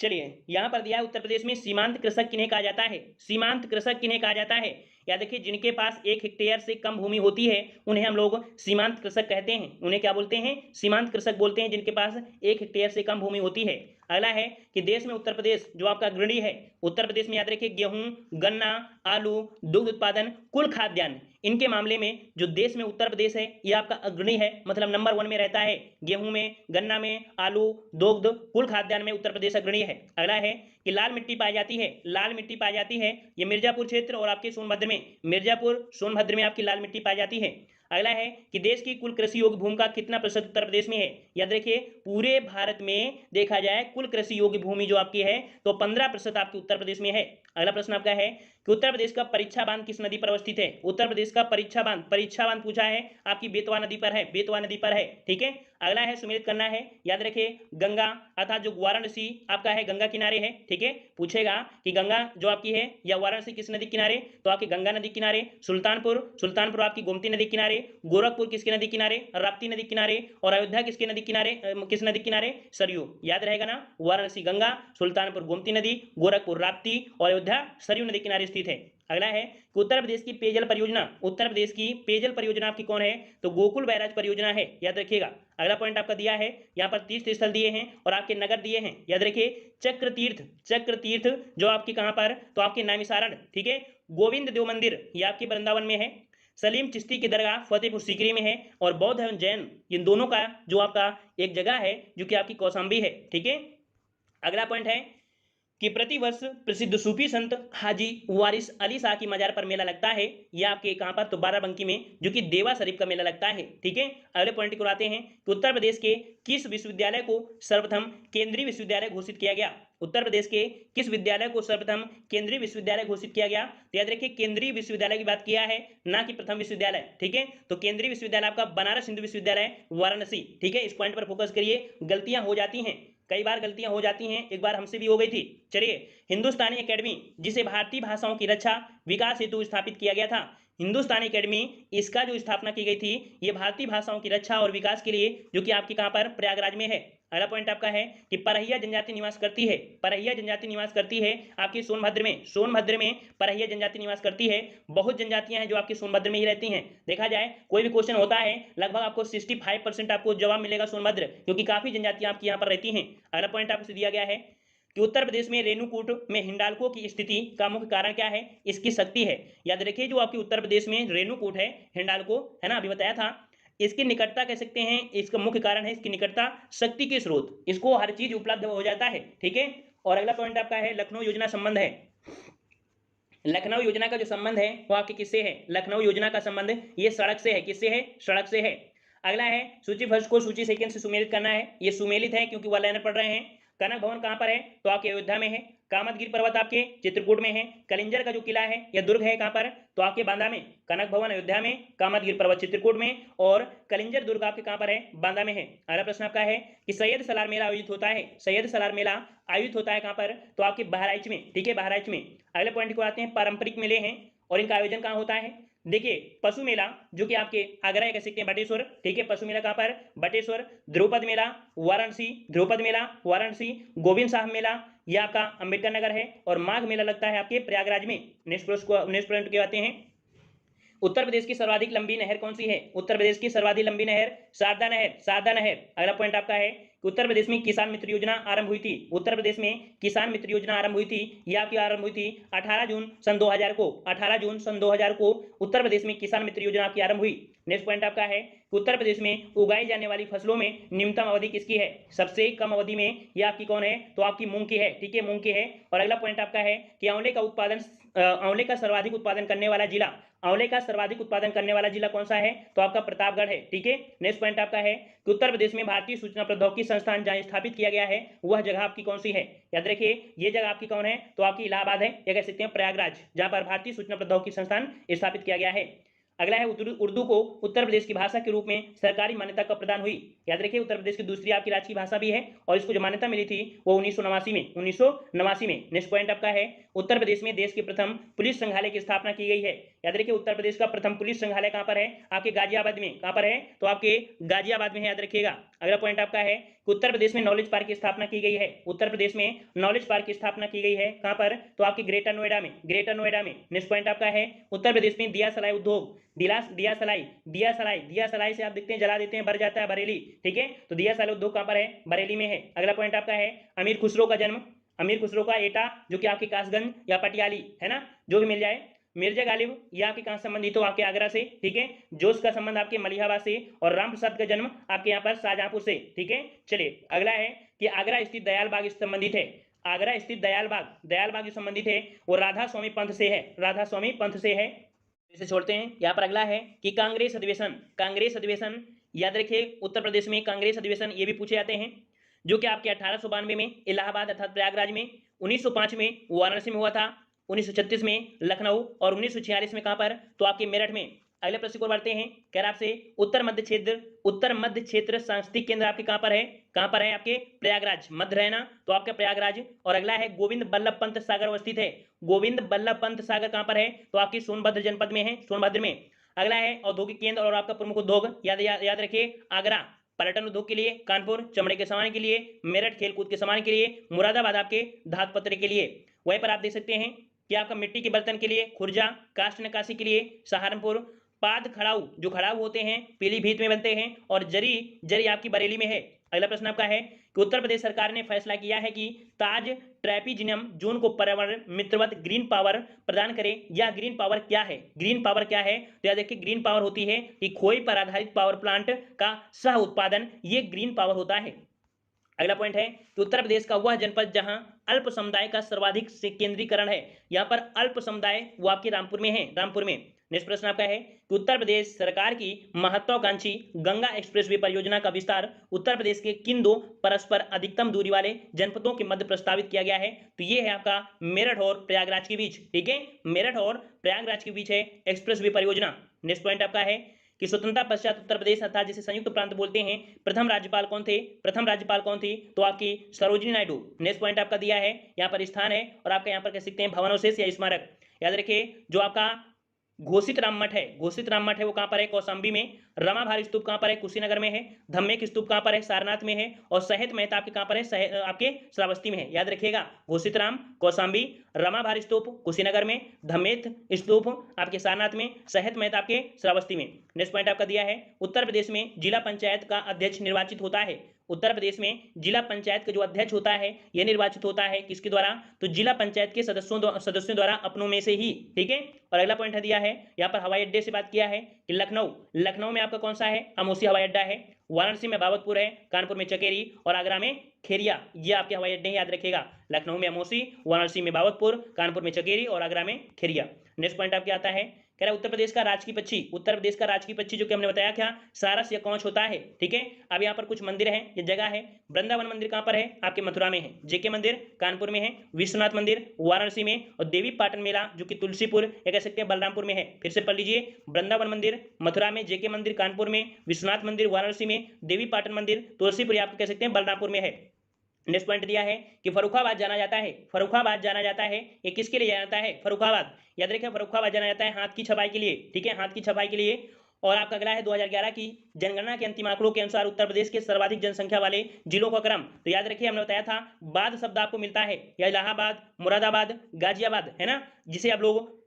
चलिए यहाँ पर दिया है उत्तर प्रदेश में सीमांत कृषक किन्हें कहा जाता है, सीमांत कृषक किन्हें कहा जाता है। या देखिए जिनके पास 1 हेक्टेयर से कम भूमि होती है उन्हें हम लोग सीमांत कृषक कहते हैं। उन्हें क्या बोलते हैं, सीमांत कृषक बोलते हैं, जिनके पास 1 हेक्टेयर से कम भूमि होती है। अगला है कि देश में उत्तर प्रदेश जो आपका अग्रणी है, उत्तर प्रदेश में याद रखिए गेहूं, गन्ना, आलू, दुग्ध उत्पादन, कुल खाद्यान्न, इनके मामले में जो देश में उत्तर प्रदेश है ये आपका अग्रणी है, मतलब नंबर 1 में रहता है। गेहूं में, गन्ना में, आलू, दुग्ध, कुल खाद्यान्न में उत्तर प्रदेश अग्रणी है। अगला है कि लाल मिट्टी पाई जाती है, लाल मिट्टी पाई जाती है ये मिर्जापुर क्षेत्र और आपके सोनभद्र में, मिर्जापुर सोनभद्र में आपकी लाल मिट्टी पाई जाती है। अगला है कि देश की कुल कृषि योग्य भूमि का कितना प्रतिशत उत्तर प्रदेश में है। याद रखिए पूरे भारत में देखा जाए कुल कृषि योग्य भूमि जो आपकी है तो 15% आपके उत्तर प्रदेश में है। अगला प्रश्न आपका है कि उत्तर प्रदेश का परीक्षा बांध किस नदी पर अवस्थित है। उत्तर प्रदेश का परीक्षा बांध पूछा है आपकी बेतवा नदी पर है, बेतवा नदी पर है, ठीक है। अगला है सुमेलित करना है, याद रखिए गंगा अर्थात जो वाराणसी आपका है गंगा किनारे है, ठीक है। पूछेगा कि गंगा जो आपकी है या वाराणसी किस नदी किनारे, तो आपकी गंगा नदी किनारे। सुल्तानपुर आपकी गोमती नदी किनारे। गोरखपुर किसके नदी किनारे, राप्ती नदी किनारे। और अयोध्या किसके नदी किनारे, किस नदी किनारे, सरयू। याद रहेगा ना, वाराणसी गंगा, सुल्तानपुर गोमती नदी, गोरखपुर राप्ती और अयोध्या सरयू नदी किनारे स्थित है। अगला है कि उत्तर प्रदेश की पेयजल परियोजना, उत्तर प्रदेश की पेयजल परियोजना आपकी कौन है, तो गोकुल बैराज परियोजना है, याद रखिएगा। अगला पॉइंट आपका दिया है यहाँ पर तीर्थ स्थल दिए हैं और आपके नगर दिए हैं, याद रखिए चक्र तीर्थ जो आपकी कहां पर, तो आपके नैमिषारण, ठीक है। गोविंद देव मंदिर ये आपके वृंदावन में है। सलीम चिश्ती की दरगाह फतेहपुर सीकरी में है। और बौद्ध एवं जैन इन दोनों का जो आपका एक जगह है जो कि आपकी कौशाम्बी है, ठीक है। अगला पॉइंट है कि प्रतिवर्ष प्रसिद्ध सूफी संत हाजी वारिस अली शाह की मजार पर मेला लगता है, यह आपके कहां पर, तो बाराबंकी में, जो कि देवा शरीफ का मेला लगता है, ठीक है। अगले पॉइंट को आते हैं कि उत्तर प्रदेश के किस विश्वविद्यालय को सर्वप्रथम केंद्रीय विश्वविद्यालय घोषित किया गया। उत्तर प्रदेश के किस विद्यालय को सर्वप्रथम केंद्रीय विश्वविद्यालय घोषित किया गया, तो याद रखिए केंद्रीय विश्वविद्यालय की बात किया है, ना कि प्रथम विश्वविद्यालय, ठीक है। तो केंद्रीय विश्वविद्यालय आपका बनारस हिंदू विश्वविद्यालय वाराणसी, ठीक है। इस पॉइंट पर फोकस करिए, गलतियां हो जाती हैं, कई बार गलतियां हो जाती हैं, एक बार हमसे भी हो गई थी। चलिए, हिंदुस्तानी एकेडमी जिसे भारतीय भाषाओं की रक्षा विकास हेतु स्थापित किया गया था, हिंदुस्तानी एकेडमी इसका जो स्थापना की गई थी ये भारतीय भाषाओं की रक्षा और विकास के लिए, जो कि आपकी कहां पर, प्रयागराज में है। अगला पॉइंट आपका है कि परहिया जनजाति निवास करती है, परहिया जनजाति निवास करती है आपकी सोनभद्र में, सोनभद्र में परहिया जनजाति निवास करती है। बहुत जनजातियां हैं जो आपकी सोनभद्र में ही रहती हैं। देखा जाए कोई भी क्वेश्चन होता है लगभग आपको 65% आपको जवाब मिलेगा सोनभद्र, क्योंकि काफी जनजातियां आपकी यहाँ पर रहती हैं। अगला पॉइंट आपको दिया गया है कि उत्तर प्रदेश में रेणुकूट में हिंडाल्को की स्थिति का मुख्य कारण क्या है, इसकी शक्ति है। याद रखिए जो आपकी उत्तर प्रदेश में रेणुकूट है, हिंडाल्को है ना, अभी बताया था, इसकी निकटता कह सकते हैं, इसका मुख्य कारण है इसकी निकटता, शक्ति के स्रोत, इसको हर चीज उपलब्ध हो जाता है, ठीक है। और अगला पॉइंट आपका है लखनऊ योजना संबंध है। लखनऊ योजना का जो संबंध है वो आपके किससे है, लखनऊ योजना का संबंध ये सड़क से है, किससे है, सड़क से है। अगला है सूची फर्स्ट को सूची सेकंड से सुमेलित करना है, ये सुमेलित है क्योंकि वह लाइन पढ़ रहे हैं। कनक भवन कहां पर है, तो आपके अयोध्या में है। कामतगिरी पर्वत आपके चित्रकूट में है। कलिंजर का जो किला है या दुर्ग है कहां पर, तो आपके बांदा में। कनक भवन अयोध्या में, कामतगिरी पर्वत चित्रकूट में और कलिंजर दुर्ग आपके कहां पर है, बांदा में है। अगला प्रश्न आपका है कि सैयद सलार मेला आयोजित होता है, सैयद सलार मेला आयोजित होता है कहां पर, तो आपके बहराइच में, ठीक है, बहराइच में। अगले पॉइंट को आते हैं, पारंपरिक मेले हैं और इनका आयोजन कहां होता है। देखिए पशु मेला जो कि आपके आगरा कह सकते हैं, बटेश्वर, ठीक है। पशु मेला कहां पर, बटेश्वर। ध्रुपद मेला वाराणसी, ध्रुपद मेला वाराणसी। गोविंद साहब मेला यह आपका अंबेडकर नगर है। और माघ मेला लगता है आपके प्रयागराज में। नेक्स्ट पॉइंट के आते हैं, उत्तर प्रदेश की सर्वाधिक लंबी नहर कौन सी है। उत्तर प्रदेश की सर्वाधिक लंबी नहर शारदा नहर, शारदा नहर। अगला पॉइंट आपका है कि उत्तर प्रदेश में किसान मित्र योजना आरंभ हुई थी। उत्तर प्रदेश में किसान मित्र योजना आरंभ हुई थी, यह आपकी आरंभ हुई थी 18 जून सन 2000 को, 18 जून सन 2000 को उत्तर प्रदेश में किसान मित्र योजना आपकी आरंभ हुई। नेक्स्ट पॉइंट आपका है कि उत्तर प्रदेश में उगाई जाने वाली फसलों में न्यूनतम अवधि किसकी है, सबसे कम अवधि में यह आपकी कौन है, तो आपकी मूंग की है, ठीक है, मूंग की है। और अगला पॉइंट आपका है कि आंवले का सर्वाधिक उत्पादन करने वाला जिला, आंवले का सर्वाधिक उत्पादन करने वाला जिला कौन सा है, तो आपका प्रतापगढ़ है, ठीक है। नेक्स्ट पॉइंट आपका है कि उत्तर प्रदेश में भारतीय सूचना प्रौद्योगिकी संस्थान जहां स्थापित किया गया है वह जगह आपकी कौन सी है। याद रखिए ये जगह आपकी कौन है, तो आपकी इलाहाबाद है, या कह सकते हैं प्रयागराज, जहां पर भारतीय सूचना प्रौद्योगिकी संस्थान स्थापित किया गया है। अगला है उर्दू को उत्तर प्रदेश की भाषा के रूप में सरकारी मान्यता कब प्रदान हुई। याद रखिए उत्तर प्रदेश की दूसरी आपकी राजकीय भाषा भी है और इसको जो मान्यता मिली थी वो 1989 में, 1989 में। नेक्स्ट पॉइंट आपका है उत्तर प्रदेश में देश के प्रथम पुलिस संग्रहालय की स्थापना की गई है। याद रखिए उत्तर प्रदेश का प्रथम पुलिस संग्रहालय कहां पर है, आपके गाजियाबाद में। कहां पर है, तो आपके गाजियाबाद में है, याद रखिएगा। अगला पॉइंट आपका है कि कि उत्तर प्रदेश में नॉलेज पार्क की स्थापना की गई है। उत्तर प्रदेश में नॉलेज पार्क की स्थापना की गई है कहां पर, तो आपकी ग्रेटर नोएडा में, ग्रेटर नोएडा में। नेक्स्ट पॉइंट आपका है उत्तर प्रदेश में दिया सलाई उद्योग, दिया सलाई से आप देखते हैं जला देते हैं, भर जाता है बरेली, ठीक है, तो दिया सलाई उद्योग कहां पर है, बरेली में है। अगला पॉइंट आपका है अमीर खुसरो का जन्म, अमीर खुसरो का एटा जो कि आपके कासगंज या पटियाली है ना, जो भी मिल जाए। मिर्जा गालिब ये आपके कहां संबंधित हो, आपके आगरा से, ठीक है। जोश का संबंध आपके मलिहाबाद से, और राम प्रसाद का जन्म आपके यहाँ पर शाहजहांपुर से, ठीक है। चलिए अगला है कि आगरा स्थित दयाल बाग संबंधित है, आगरा स्थित दयाल बाग जो संबंधित है वो राधा स्वामी पंथ से है, राधा स्वामी पंथ से है। इसे छोड़ते हैं। यहाँ पर अगला है कि कांग्रेस अधिवेशन याद रखिए, उत्तर प्रदेश में कांग्रेस अधिवेशन ये भी पूछे जाते हैं, जो कि आपके 1892 में इलाहाबाद अर्थात प्रयागराज में, 1905 में वाराणसी में हुआ था, 1936 में लखनऊ, और 1946 में कहां पर, तो आपके मेरठ में। अगले प्रश्न को बढ़ते हैं, कह रहा आपसे उत्तर मध्य क्षेत्र सांस्कृतिक केंद्र आपके कहां पर है, आपके प्रयागराज, मध्य रहना, तो आपका प्रयागराज। और अगला है गोविंद बल्लभ पंत सागर अवस्थित है, गोविंद बल्लभ पंत सागर कहां पर है, तो आपकी सोनभद्र जनपद में है, सोनभद्र में। अगला है औद्योगिक केंद्र और आपका प्रमुख उद्योग, याद रखिए आगरा पर्यटन उद्योग के लिए, कानपुर चमड़े के सामान के लिए, मेरठ खेलकूद के सामान के लिए, मुरादाबाद आपके धातु पत्र के लिए। वहीं पर आप देख सकते हैं कि आपका मिट्टी के बर्तन के लिए खुर्जा, काष्ठ नक्काशी के लिए सहारनपुर, पाद खड़ाऊ जो खड़ाऊ होते हैं पीलीभीत में बनते हैं, और जरी आपकी बरेली में है। अगला प्रश्न आपका है कि उत्तर प्रदेश सरकार ने फैसला किया है कि ताज ट्रैपीजियम जोन को पर्यावरण मित्रवत ग्रीन पावर प्रदान करे। यह ग्रीन पावर क्या है, तो याद देखिए ग्रीन पावर होती है कि खोई पर आधारित पावर प्लांट का सह उत्पादन, ये ग्रीन पावर होता है। अगला पॉइंट है कि उत्तर प्रदेश का वह जनपद जहां अल्प समुदाय का सर्वाधिक से केंद्रीकरण है, यहां पर अल्प समुदाय वो आपके रामपुर में है, रामपुर में। नेक्स्ट प्रश्न आपका है कि उत्तर प्रदेश सरकार की महत्वाकांक्षी गंगा एक्सप्रेसवे परियोजना का विस्तार उत्तर प्रदेश के किन दो परस्पर अधिकतम दूरी वाले जनपदों के मध्य प्रस्तावित किया गया है, तो ये है आपका मेरठ और प्रयागराज के बीच, ठीक है, मेरठ और प्रयागराज के बीच है एक्सप्रेसवे परियोजना। नेक्स्ट पॉइंट आपका है कि स्वतंत्रता पश्चात उत्तर प्रदेश अर्थात जिसे संयुक्त प्रांत बोलते हैं, प्रथम राज्यपाल कौन थी, तो आपकी सरोजिनी नायडू। नेक्स्ट पॉइंट आपका दिया है यहाँ पर स्थान है, और आपका यहाँ पर कह सकते हैं भवनोशेष या स्मारक। याद रखिए जो आपका घोषित राम मठ है वो कहां पर है, कौशाम्बी में। रमाभारी स्तूप कहां पर है, कुशीनगर में है। धम्मेक स्तूप कहां पर है, सारनाथ में है। और सहित मेहता आपके कहां पर है, आपके श्रावस्ती में है। याद रखिएगा घोषित राम कौशाम्बी, रमाभारी स्तूप कुशीनगर में, धम्मेक स्तूप आपके सारनाथ में, सहित मेहता आपके श्रावस्ती में। नेक्स्ट पॉइंट आपका दिया है उत्तर प्रदेश में जिला पंचायत का अध्यक्ष निर्वाचित होता है, उत्तर प्रदेश में जिला पंचायत का जो अध्यक्ष होता है यह निर्वाचित होता है किसके द्वारा, तो जिला पंचायत के सदस्यों द्वारा अपनों में से ही, ठीक है। और अगला पॉइंट दिया है यहाँ पर हवाई अड्डे से बात किया है कि लखनऊ में आपका कौन सा है, अमोसी हवाई अड्डा है। वाराणसी में बाबतपुर है, कानपुर में चकेरी, और आगरा में खेरिया, ये आपके हवाई अड्डे याद रखिएगा। लखनऊ में अमोसी, वाराणसी में बाबतपुर, कानपुर में चकेरी, और आगरा में खेरिया। नेक्स्ट पॉइंट आपके आता है, कह रहा उत्तर प्रदेश का राजकीय पक्षी, जो कि हमने बताया क्या, सारस या कौच होता है, ठीक है। अब यहाँ पर कुछ मंदिर हैं, ये जगह है। वृंदावन मंदिर कहाँ पर है, आपके मथुरा में है। जेके मंदिर कानपुर में है। विश्वनाथ मंदिर वाराणसी में, और देवी पाटन मेला जो कि तुलसीपुर या कह सकते हैं बलरामपुर में है। फिर से पढ़ लीजिए, वृंदावन मंदिर मथुरा में, जेके मंदिर कानपुर में, विश्वनाथ मंदिर वाराणसी में, देवी पाटन मंदिर तुलसीपुर आपको कह सकते हैं बलरामपुर में है। नेक्स्ट पॉइंट दिया है कि फर्रुखाबाद जाना जाता है, ये किसके लिए जाना जाता है, फर्रुखाबाद। याद रखिए फर्रुखाबाद जाना जाता है हाथ की छपाई के लिए, ठीक है, हाथ की छपाई के लिए। और आपका अगला है 2011 की जनगणना के अंतिम आंकड़ों के अनुसार उत्तर प्रदेश के सर्वाधिक जनसंख्या वाले जिलों का क्रम, तो याद रखिए हमने बताया था बाद शब्द आपको मिलता है या इलाहाबाद, मुरादाबाद, गाजियाबाद, है ना, जिसे हम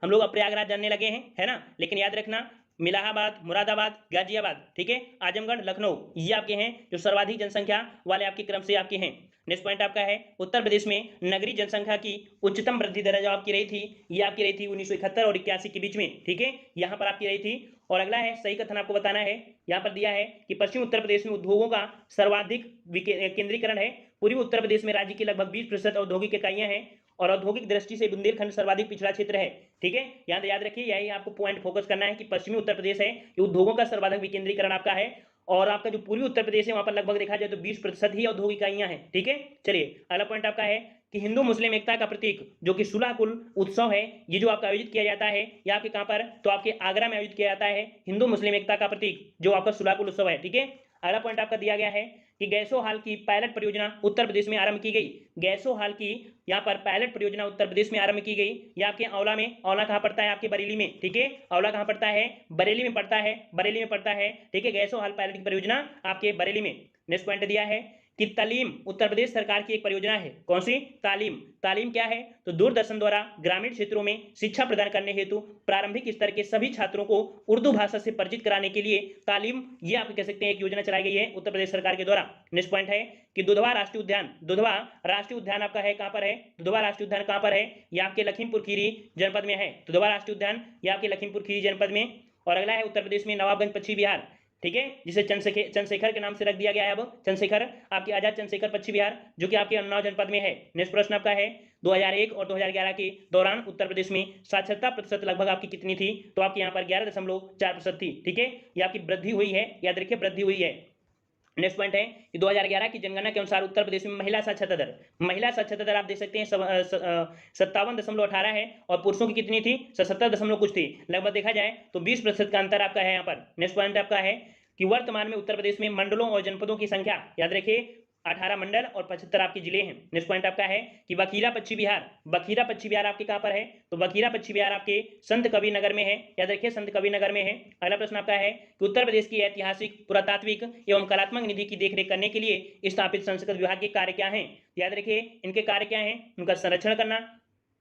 लोग अब प्रयागराज जानने लगे हैं, है ना। लेकिन याद रखना इलाहाबाद, मुरादाबाद, गाजियाबाद, ठीक है, आजमगढ़, लखनऊ, ये आपके हैं जो सर्वाधिक जनसंख्या वाले आपके क्रम से आपके हैं। नेक्स्ट पॉइंट आपका है उत्तर प्रदेश में नगरीय जनसंख्या की उच्चतम वृद्धि दर जो आपकी रही थी, ये आपकी रही थी 1971 और 81 के बीच में, ठीक है, यहाँ पर आपकी रही थी। और अगला है सही कथन आपको बताना है, यहाँ पर दिया है कि पश्चिमी उत्तर प्रदेश में उद्योगों का सर्वाधिक केंद्रीकरण है। पूर्वी उत्तर प्रदेश में राज्य की लगभग 20% औद्योगिक इकाइयां हैं, और औद्योगिक दृष्टि से बुंदेलखंड सर्वाधिक पिछड़ा क्षेत्र है, ठीक है। यहाँ याद रखिए यही आपको पॉइंट फोकस करना है कि पश्चिमी उत्तर प्रदेश है ये उद्योगों का सर्वाधिक विकेंद्रीकरण आपका है, और आपका जो पूर्वी उत्तर प्रदेश है वहां पर लगभग देखा जाए तो 20% ही औद्योगिक इकाइयां हैं, ठीक है। चलिए अगला पॉइंट आपका है कि हिंदू मुस्लिम एकता का प्रतीक जो कि सुलाकुल उत्सव है, ये जो आपका आयोजित किया जाता है ये आपके कहां पर, तो आपके आगरा में आयोजित किया जाता है हिंदू मुस्लिम एकता का प्रतीक जो आपका सुलाकुल उत्सव है, ठीक है। अगला पॉइंट आपका दिया गया है कि गैसो हाल की पायलट परियोजना उत्तर प्रदेश में आरंभ की गई। गैसो हाल की यहाँ पर पायलट परियोजना उत्तर प्रदेश में आरंभ की गई, ये आपके औला में, औला कहाँ पड़ता है आपके बरेली में, ठीक है, औला कहाँ पड़ता है, बरेली में पड़ता है, ठीक है। गैसो हाल पायलट की परियोजना आपके बरेली में। नेक्स्ट पॉइंट दिया है कि तालीम उत्तर प्रदेश सरकार की एक परियोजना है। कौन सी? तालीम। तालीम क्या है? तो दूरदर्शन द्वारा ग्रामीण क्षेत्रों में शिक्षा प्रदान करने हेतु प्रारंभिक स्तर के सभी छात्रों को उर्दू भाषा से परिचित कराने के लिए तालीम, ये आप कह सकते हैं एक योजना चलाई गई है उत्तर प्रदेश सरकार के द्वारा। नेक्स्ट पॉइंट है कि दुधवा राष्ट्रीय उद्यान। दुधवा राष्ट्रीय उद्यान आपका है कहां पर है? दुधवा राष्ट्रीय उद्यान कहां पर है? ये आपके लखीमपुर खीरी जनपद में है। दुधवा राष्ट्रीय उद्यान ये आपके लखीमपुर खीरी जनपद में। और अगला है उत्तर प्रदेश में नवाबगंज पश्चिमी बिहार, ठीक है, जिसे चंद्रशेखर के नाम से रख दिया गया है। अब चंद्रशेखर, आपके आजाद चंद्रशेखर पश्चिमी बिहार, जो कि आपके उन्नाव जनपद में है। नेक्स्ट प्रश्न आपका है 2001 और 2011 के दौरान उत्तर प्रदेश में साक्षरता प्रतिशत लगभग आपकी कितनी थी? तो आपके यहाँ पर 11.4% थी, ठीक है, ये आपकी वृद्धि हुई है, याद रखिए वृद्धि हुई है। नेक्स्ट पॉइंट है कि 2011 की जनगणना के अनुसार उत्तर प्रदेश में महिला साक्षरता दर आप देख सकते हैं 57.18 है, और पुरुषों की कितनी थी? 77 कुछ थी। लगभग देखा जाए तो 20% का अंतर आपका है यहाँ पर। नेक्स्ट पॉइंट आपका है कि वर्तमान में उत्तर प्रदेश में मंडलों और जनपदों की संख्या, याद रखिए 18 मंडल और 75 आपके जिले हैं। नेक्स्ट पॉइंट आपका है कि बखीरा पश्चिमी बिहार। बखीरा पश्चिमी बिहार आपके कहां पर है? तो बखीरा पश्चिमी बिहार आपके संत कबीर नगर में है, याद रखिए संत कबीर नगर में है। अगला प्रश्न आपका है कि उत्तर प्रदेश की ऐतिहासिक, पुरातात्विक एवं कलात्मक निधि की देखरेख करने के लिए स्थापित संस्कृत विभाग के कार्य क्या हैं? याद रखिए इनके कार्य क्या हैं? उनका संरक्षण करना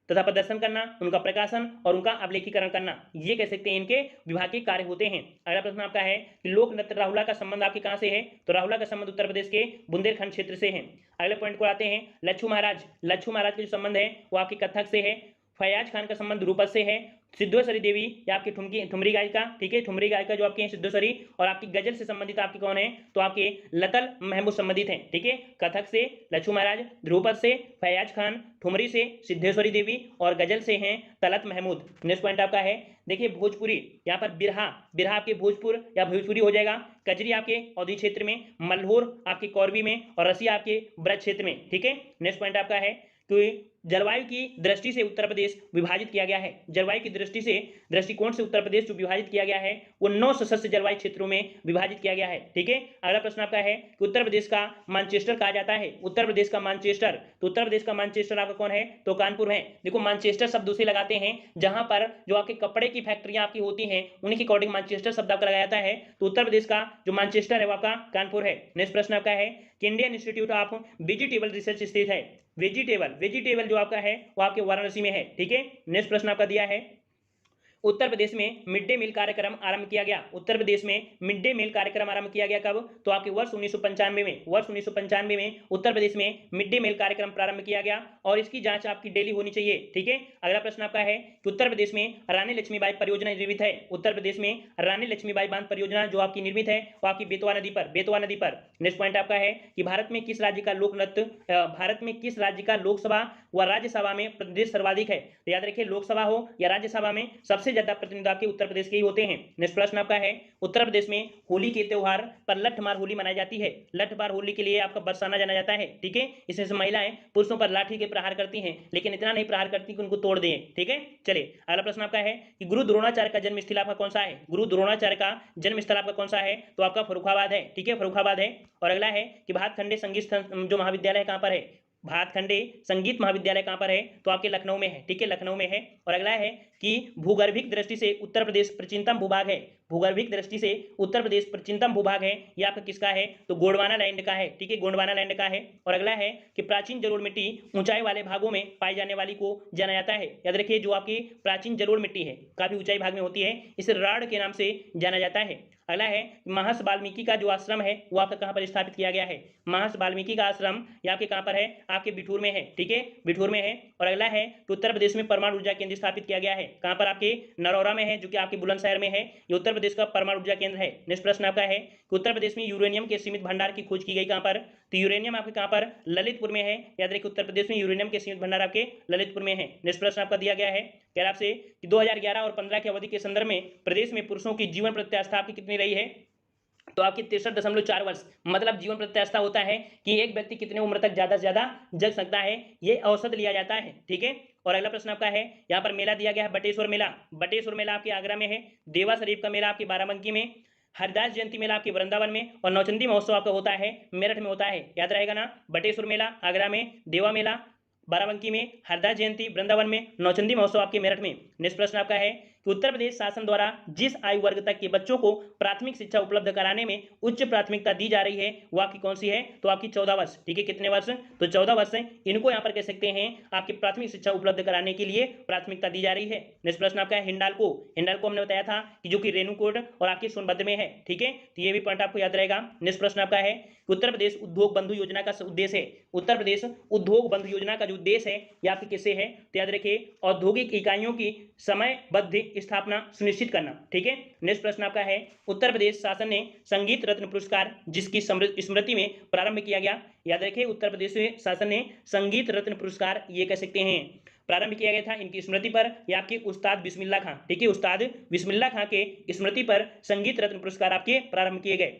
तथा प्रदर्शन करना, उनका प्रकाशन और उनका अभिलेखीकरण करना, ये कह सकते हैं इनके विभाग के कार्य होते हैं। अगला प्रश्न आपका है कि लोक नृत्य राहुला का संबंध आपके कहां से है? तो राहुला का संबंध उत्तर प्रदेश के बुंदेलखंड क्षेत्र से है। अगले पॉइंट को आते हैं लच्छू महाराज। लच्छू महाराज का जो संबंध है वो आपके कथक से है। फयाज खान का संबंध रूपस से है। सिद्धेश्वरी देवी या आपकी ठुमरी गायिका, ठीक है, ठुमरी गायिका जो आपके हैं सिद्धेश्वरी, और आपकी गजल से संबंधित आपके कौन है? तो आपके लतल महमूद संबंधित हैं, ठीक है। कथक से लच्छू महाराज, ध्रुपद से फयाज खान, ठुमरी से सिद्धेश्वरी देवी, और गजल से हैं तलत महमूद। नेक्स्ट पॉइंट आपका है देखिए भोजपुरी, यहाँ पर बिरहा, बिरहा आपके भोजपुर या भोजपुरी हो जाएगा। कजरी आपके अवधी क्षेत्र में, मल्होर आपके कौरवी में, और रसिया आपके ब्रज क्षेत्र में, ठीक है। नेक्स्ट पॉइंट आपका है कि जलवायु की दृष्टि से उत्तर प्रदेश विभाजित किया गया है। जलवायु की दृष्टि से, दृष्टिकोण से उत्तर प्रदेश जो विभाजित किया गया है वो 9 सशस्त्र जलवायु क्षेत्रों में विभाजित किया गया है, ठीक है। अगला प्रश्न आपका है कि उत्तर प्रदेश का मानचेस्टर कहा जाता है। उत्तर प्रदेश का मानचेस्टर, तो उत्तर प्रदेश का मानचेस्टर आपका कौन है? तो कानपुर है। देखो मानचेस्टर शब्द उसे लगाते हैं जहां पर जो आपके कपड़े की फैक्ट्रियां आपकी होती हैं उन्हीं के अकॉर्डिंग मानचेस्टर शब्द आपका लगाया जाता है। तो उत्तर प्रदेश का जो मानचेस्टर है वो आपका कानपुर है। नेक्स्ट प्रश्न आपका है कि Indian institute of vegetable research स्थित है। वेजिटेबल जो आपका है वो आपके वाराणसी में है, ठीक है। नेक्स्ट प्रश्न आपका दिया है उत्तर प्रदेश में मिड डे मील कार्यक्रम आरंभ किया गया। उत्तर प्रदेश में मिड डे मील कार्यक्रम आरंभ किया गया कब? तो आपके वर्ष 1995 में, वर्ष 1995 में उत्तर प्रदेश में मिड डे मील कार्यक्रम प्रारंभ किया गया, और इसकी जांच आपकी डेली होनी चाहिए, ठीक है। अगला प्रश्न आपका है कि उत्तर प्रदेश में रानी लक्ष्मीबाई परियोजना निर्मित है। उत्तर प्रदेश में रानी लक्ष्मीबाई बांध परियोजना जो आपकी निर्मित है वो आपकी बेतवा नदी पर, बेतवा नदी पर। नेक्स्ट पॉइंट आपका है कि भारत में किस राज्य का लोक नृत्य, भारत में किस राज्य का लोकसभा व राज्यसभा में प्रतिनिधित्व सर्वाधिक है? तो याद रखिए लोकसभा हो या राज्यसभा में सबसे ज्यादा प्रतिनिधि आपके उत्तर प्रदेश के ही होते हैं। नेक्स्ट प्रश्न आपका है उत्तर प्रदेश में होली के त्योहार पर लठमार होली मनाई जाती है। लठमार होली के लिए आपका बरसाना जाना जाता है, ठीक है। इसमें से महिलाएं पुरुषों पर लाठी के प्रहार करती हैं, लेकिन इतना नहीं प्रहार करती कि उनको तोड़ दें, ठीक है। चलिए अगला प्रश्न आपका है कि गुरु द्रोणाचार्य का जन्म स्थल आपका कौन सा है? गुरु द्रोणाचार्य का जन्म स्थल आपका कौन सा है? तो आपका फर्रुखाबाद है, ठीक है, फर्रुखाबाद है। और अगला है कि भातखंडे संगीत जो महाविद्यालय कहां पर है? भातखंडे संगीत महाविद्यालय कहां पर है? तो आपके लखनऊ में है, ठीक है, लखनऊ में है। और अगला है कि भूगर्भिक दृष्टि से उत्तर प्रदेश प्राचीनतम भूभाग है। भूगर्भिक दृष्टि से उत्तर प्रदेश प्राचीनतम भूभाग है, ये आपका किसका है? तो गोंडवाना लैंड का है, ठीक है, गोंडवाना लैंड का है। और अगला है कि प्राचीन जलोढ़ मिट्टी ऊंचाई वाले भागों में पाई जाने वाली को जाना जाता है। याद रखिए जो आपकी प्राचीन जलोढ़ मिट्टी है काफी ऊंचाई भाग में होती है, इसे राढ़ के नाम से जाना जाता है। अगला है महर्षि वाल्मीकि का जो आश्रम है वो आपका कहां पर स्थापित किया गया है? महर्षि वाल्मीकि का आश्रम ये आपके कहां पर है? आपके बिठूर में है, ठीक है, बिठूर में है। और अगला है कि उत्तर प्रदेश में परमाणु ऊर्जा केंद्र स्थापित किया गया है। कहां पर? आपके नरौरा में है, जो कि आपके बुलंदशहर में है। ये उत्तर प्रदेश का परमाणु ऊर्जा केंद्र है। नेक्स्ट प्रश्न आपका है कि उत्तर प्रदेश में यूरेनियम के सीमित भंडार की खोज की गई कहां पर? तो यूरेनियम आपके कहां पर? ललितपुर में है। याद रखिए उत्तर प्रदेश में यूरेनियम के सीमित भंडार आपके ललितपुर में है। नेक्स्ट प्रश्न आपका दिया गया है कह रहा आपसे कि 2011 और 15 की अवधि के संदर्भ में प्रदेश में पुरुषों की जीवन प्रत्याशा आपकी कितनी रही है? तो आपकी 63.4 वर्ष, मतलब जीवन प्रत्याशा होता है कि एक व्यक्ति कितने उम्र तक ज्यादा से ज्यादा जग सकता है, ये औसत लिया जाता है, ठीक है। और अगला प्रश्न आपका है यहाँ पर मेला दिया गया है बटेश्वर मेला। बटेश्वर मेला आपके आगरा में है। देवा शरीफ का मेला आपके बाराबंकी में। हरिदास जयंती मेला आपके वृंदावन में। और नौचंदी महोत्सव आपका होता है मेरठ में होता है। याद रहेगा ना, बटेश्वर मेला आगरा में, देवा मेला बाराबंकी में, हरदास जयंती वृंदावन में, नौचंदी महोत्सव आपके मेरठ में। नेक्स्ट प्रश्न आपका है कि उत्तर प्रदेश शासन द्वारा जिस आयु वर्ग तक के बच्चों को प्राथमिक शिक्षा उपलब्ध कराने में उच्च प्राथमिकता दी जा रही है वो आपकी कौन सी है, तो आपकी 14 वर्ष। ठीक है, कितने वर्ष, तो 14 वर्ष है। इनको यहाँ पर कह सकते हैं आपकी प्राथमिक शिक्षा उपलब्ध कराने के लिए प्राथमिकता दी जा रही है। नेक्स्ट प्रश्न आपका है हिंडाल्को। हिंडाल्को हमने बताया था कि जो कि रेणुकूट और आपकी सोनभद्र में है। ठीक है, तो ये भी पॉइंट आपको याद रहेगा। नेक्स्ट प्रश्न आपका है उत्तर प्रदेश उद्योग बंधु योजना का उद्देश्य है, उत्तर प्रदेश उद्योग बंधु योजना का जो उद्देश्य है ये आपकी किससे है, तो याद रखिए औद्योगिक इकाइयों की समयबद्ध स्थापना सुनिश्चित करना। ठीक है, नेक्स्ट प्रश्न आपका है उत्तर प्रदेश शासन ने संगीत रत्न पुरस्कार जिसकी स्मृति में प्रारंभ किया गया, याद रखिए उत्तर प्रदेश शासन ने संगीत रत्न पुरस्कार ये कह सकते हैं प्रारंभ किया गया था इनकी स्मृति पर, या आपके उस्ताद बिस्मिल्लाह खां। ठीक है, उस्ताद बिस्मिल्लाह खां के स्मृति पर संगीत रत्न पुरस्कार आपके प्रारंभ किए गए।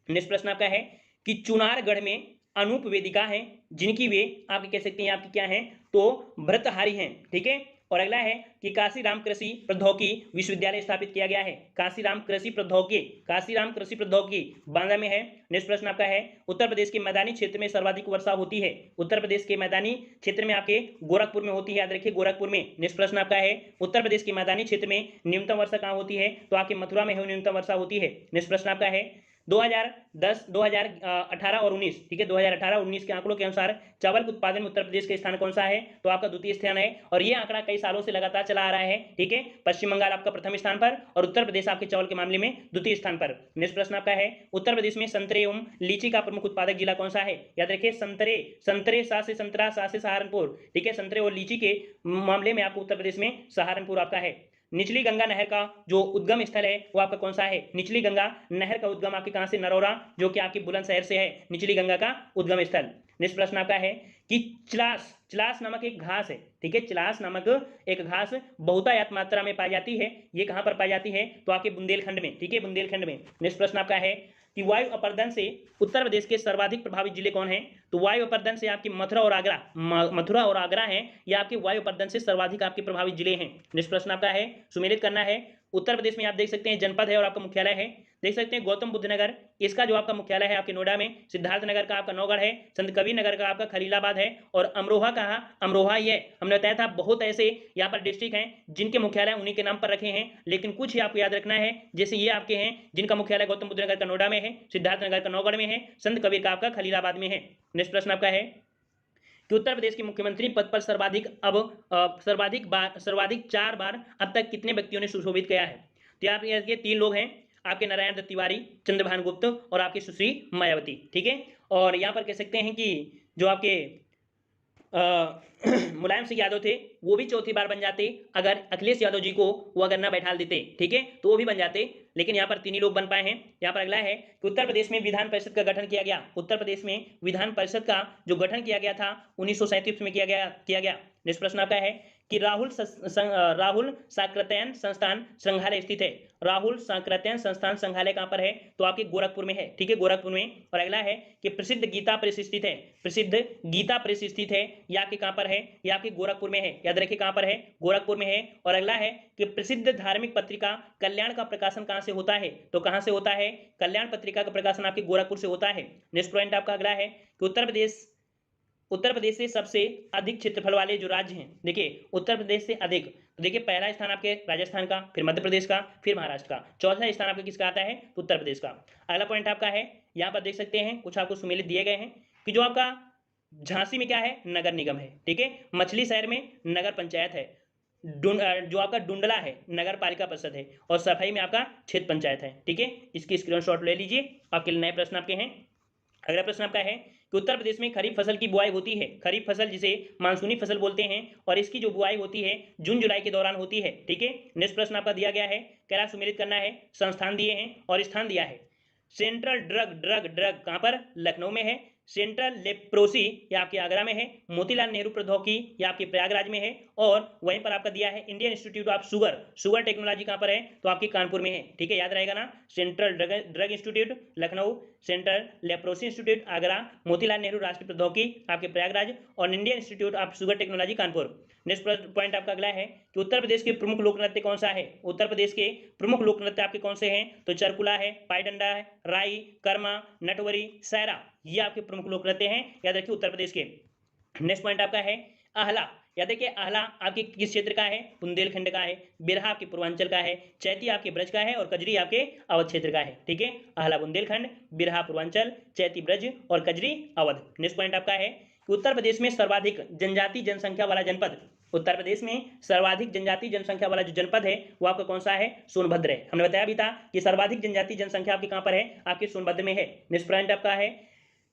नेक्स्ट प्रश्न आपका है कि चुनारगढ़ में अनूप वेदिका हैं जिनकी वे आपके कह सकते हैं आपकी क्या हैं, तो भर्तृहारी हैं। ठीक है, और अगला है कि काशीराम कृषि प्रौद्योगिकी विश्वविद्यालय स्थापित किया गया है, काशीराम कृषि प्रौद्योगिकी बांदा में है। नेक्स्ट प्रश्न आपका है उत्तर प्रदेश के मैदानी क्षेत्र में सर्वाधिक वर्षा होती है, उत्तर प्रदेश के मैदानी क्षेत्र में आपके गोरखपुर में होती है, याद रखिए गोरखपुर में। नेक्स्ट प्रश्न आपका है उत्तर प्रदेश के मैदानी क्षेत्र में न्यूनतम वर्षा कहाँ होती है, तो आपके मथुरा में न्यूनतम वर्षा होती है। नेक्स्ट प्रश्न आपका है 2010, 2018 और 19, ठीक है 2018 और 19 के आंकड़ों के अनुसार चावल के उत्पादन में उत्तर प्रदेश का स्थान कौन सा है, तो आपका द्वितीय स्थान है। और ये आंकड़ा कई सालों से लगातार चला आ रहा है। ठीक है, पश्चिम बंगाल आपका प्रथम स्थान पर और उत्तर प्रदेश आपके चावल के मामले में द्वितीय स्थान पर। नेक्स्ट प्रश्न आपका है उत्तर प्रदेश में संतरे एवं लीची का प्रमुख उत्पादक जिला कौन सा है, याद रखिए संतरे सा से संतरा, सा से सहारनपुर। ठीक है, संतरे और लीची के मामले में आपको उत्तर प्रदेश में सहारनपुर आपका है। निचली गंगा नहर का जो उद्गम स्थल है वो आपका कौन सा है, निचली गंगा नहर का उद्गम आपके कहां से, नरौरा, जो कि आपकी बुलंदशहर से है निचली गंगा का उद्गम स्थल। नेक्स्ट प्रश्न आपका है कि चिलास नामक एक घास है। ठीक है, चिलास नामक एक घास बहुतायत मात्रा में पाई जाती है, ये कहां पर पाई जाती है, तो आपके बुंदेलखंड में। ठीक है, बुंदेलखंड में। नेक्स्ट प्रश्न आपका है कि वायु अपर्दन से उत्तर प्रदेश के सर्वाधिक प्रभावित जिले कौन हैं, तो वायु अपर्दन से आपकी मथुरा और आगरा हैं, या आपके वायु अपर्दन से सर्वाधिक आपके प्रभावित जिले हैं। नेक्स्ट प्रश्न आपका है सुमेलित करना है उत्तर प्रदेश में आप देख सकते हैं जनपद है और आपका मुख्यालय है, देख सकते हैं गौतम बुद्ध नगर, इसका जो आपका मुख्यालय है आपके नोएडा में, सिद्धार्थ नगर का आपका नौगढ़ है, संत कबीर नगर का आपका खलीलाबाद है, और अमरोहा का अमरोहा ही है। हमने बताया था बहुत ऐसे यहाँ पर डिस्ट्रिक्ट हैं जिनके मुख्यालय उन्हीं के नाम पर रखे हैं, लेकिन कुछ ही आपको याद रखना है, जैसे ये आपके हैं जिनका मुख्यालय गौतम बुद्ध नगर का नोएडा में है, सिद्धार्थ नगर का नौगढ़ में है, संत कबीर का आपका खलीलाबाद में है। नेक्स्ट प्रश्न आपका है कि उत्तर प्रदेश के मुख्यमंत्री पद पर सर्वाधिक 4 बार अब तक कितने व्यक्तियों ने सुशोभित किया है, तो आप ये 3 लोग हैं आपके नारायण दत्त तिवारी, चंद्रभान गुप्त और आपकी सुश्री मायावती। ठीक है, और यहाँ पर कह सकते हैं कि जो आपके मुलायम सिंह यादव थे वो भी चौथी बार बन जाते अगर अखिलेश यादव जी को वो अगर ना बैठा देते। ठीक है, तो वो भी बन जाते, लेकिन यहाँ पर 3 ही लोग बन पाए हैं। यहाँ पर अगला है कि उत्तर प्रदेश में विधान परिषद का गठन किया गया, उत्तर प्रदेश में विधान परिषद का जो गठन किया गया था 1937 में किया गया। नेक्स्ट प्रश्न आपका है कि राहुल साकृत्ययन संस्थान संग्रहालय स्थित है, राहुल साकृत्ययन संस्थान संग्रहालय कहां पर है, तो आपके गोरखपुर में है। ठीक है, गोरखपुर में। और अगला है कि प्रसिद्ध गीता प्रेस स्थित है, प्रसिद्ध गीता प्रेस स्थित है, या आपके कहां पर है, या आपके गोरखपुर में है, याद रखिए कहां पर है, गोरखपुर में है। और अगला है कि प्रसिद्ध धार्मिक पत्रिका कल्याण का प्रकाशन कहां से होता है, तो कहां से होता है, कल्याण पत्रिका का प्रकाशन आपके गोरखपुर से होता है। नेक्स्ट पॉइंट आपका अगला है कि उत्तर प्रदेश से सबसे अधिक क्षेत्रफल वाले जो राज्य हैं, देखिए उत्तर प्रदेश से अधिक, तो देखिए पहला स्थान आपके राजस्थान का, फिर मध्य प्रदेश का, फिर महाराष्ट्र का, चौथा स्थान आपका किसका आता है, तो उत्तर प्रदेश का। अगला पॉइंट आपका है यहाँ पर देख सकते हैं कुछ आपको सुमेलित दिए गए हैं कि जो आपका झांसी में क्या है, नगर निगम है। ठीक है, मछली शहर में नगर पंचायत है, जो आपका डुंडला है नगर पालिका परिषद है, और सफाई में आपका क्षेत्र पंचायत है। ठीक है, इसकी स्क्रीनशॉट ले लीजिए, आपके नए प्रश्न आपके हैं। अगला प्रश्न आपका है कि उत्तर प्रदेश में खरीफ फसल की बुआई होती है, खरीफ फसल जिसे मानसूनी फसल बोलते हैं, और इसकी जो बुआई होती है जून जुलाई के दौरान होती है। ठीक है, नेक्स्ट प्रश्न आपका दिया गया है, कैरा सुमेलित करना है, संस्थान दिए हैं और स्थान दिया है। सेंट्रल ड्रग कहां पर, लखनऊ में है, सेंट्रल लेप्रोसी या आपके आगरा में है, मोतीलाल नेहरू प्रौद्योगिकी या आपके प्रयागराज में है, और वहीं पर आपका दिया है Indian institute of sugar technology कहां पर है, तो आपके कानपुर में है। ठीक है, याद रहेगा ना, central drug institute Lucknow, central leprosy institute Agra, Motilal Nehru राष्ट्रीय प्रौद्योगिकी आपके प्रयागराज, और Indian institute of sugar technology Kanpur. Next point आपका अगला है कि उत्तर प्रदेश के प्रमुख लोक नृत्य कौन सा है, उत्तर प्रदेश के प्रमुख लोक नृत्य आपके कौन से हैं, तो चरकुला है, पाईडंडा है, राई, कर्मा, नटवरी, सैरा, ये आपके प्रमुख लोक नृत्य हैं, याद रखिए उत्तर प्रदेश के। नेक्स्ट पॉइंट आपका है आहला, या देखिए आहला आपके किस क्षेत्र का है, बुंदेलखंड का है, बिरहा आपके पूर्वांचल का है, चैती आपके ब्रज का है और कजरी आपके अवध क्षेत्र का है। ठीक है, आहला बुंदेलखंड, बिरहा पूर्वांचल, चैती ब्रज और कजरी अवध। नेक्स्ट पॉइंट आपका है कि उत्तर प्रदेश में सर्वाधिक जनजाति जनसंख्या वाला जनपद, उत्तर प्रदेश में सर्वाधिक जनजाति जनसंख्या वाला जो जनपद है वो आपका कौन सा है, सोनभद्र है। हमने बताया भी था कि सर्वाधिक जनजाति जनसंख्या आपकी कहां पर है, आपके सोनभद्र में है। नेक्स्ट पॉइंट आपका है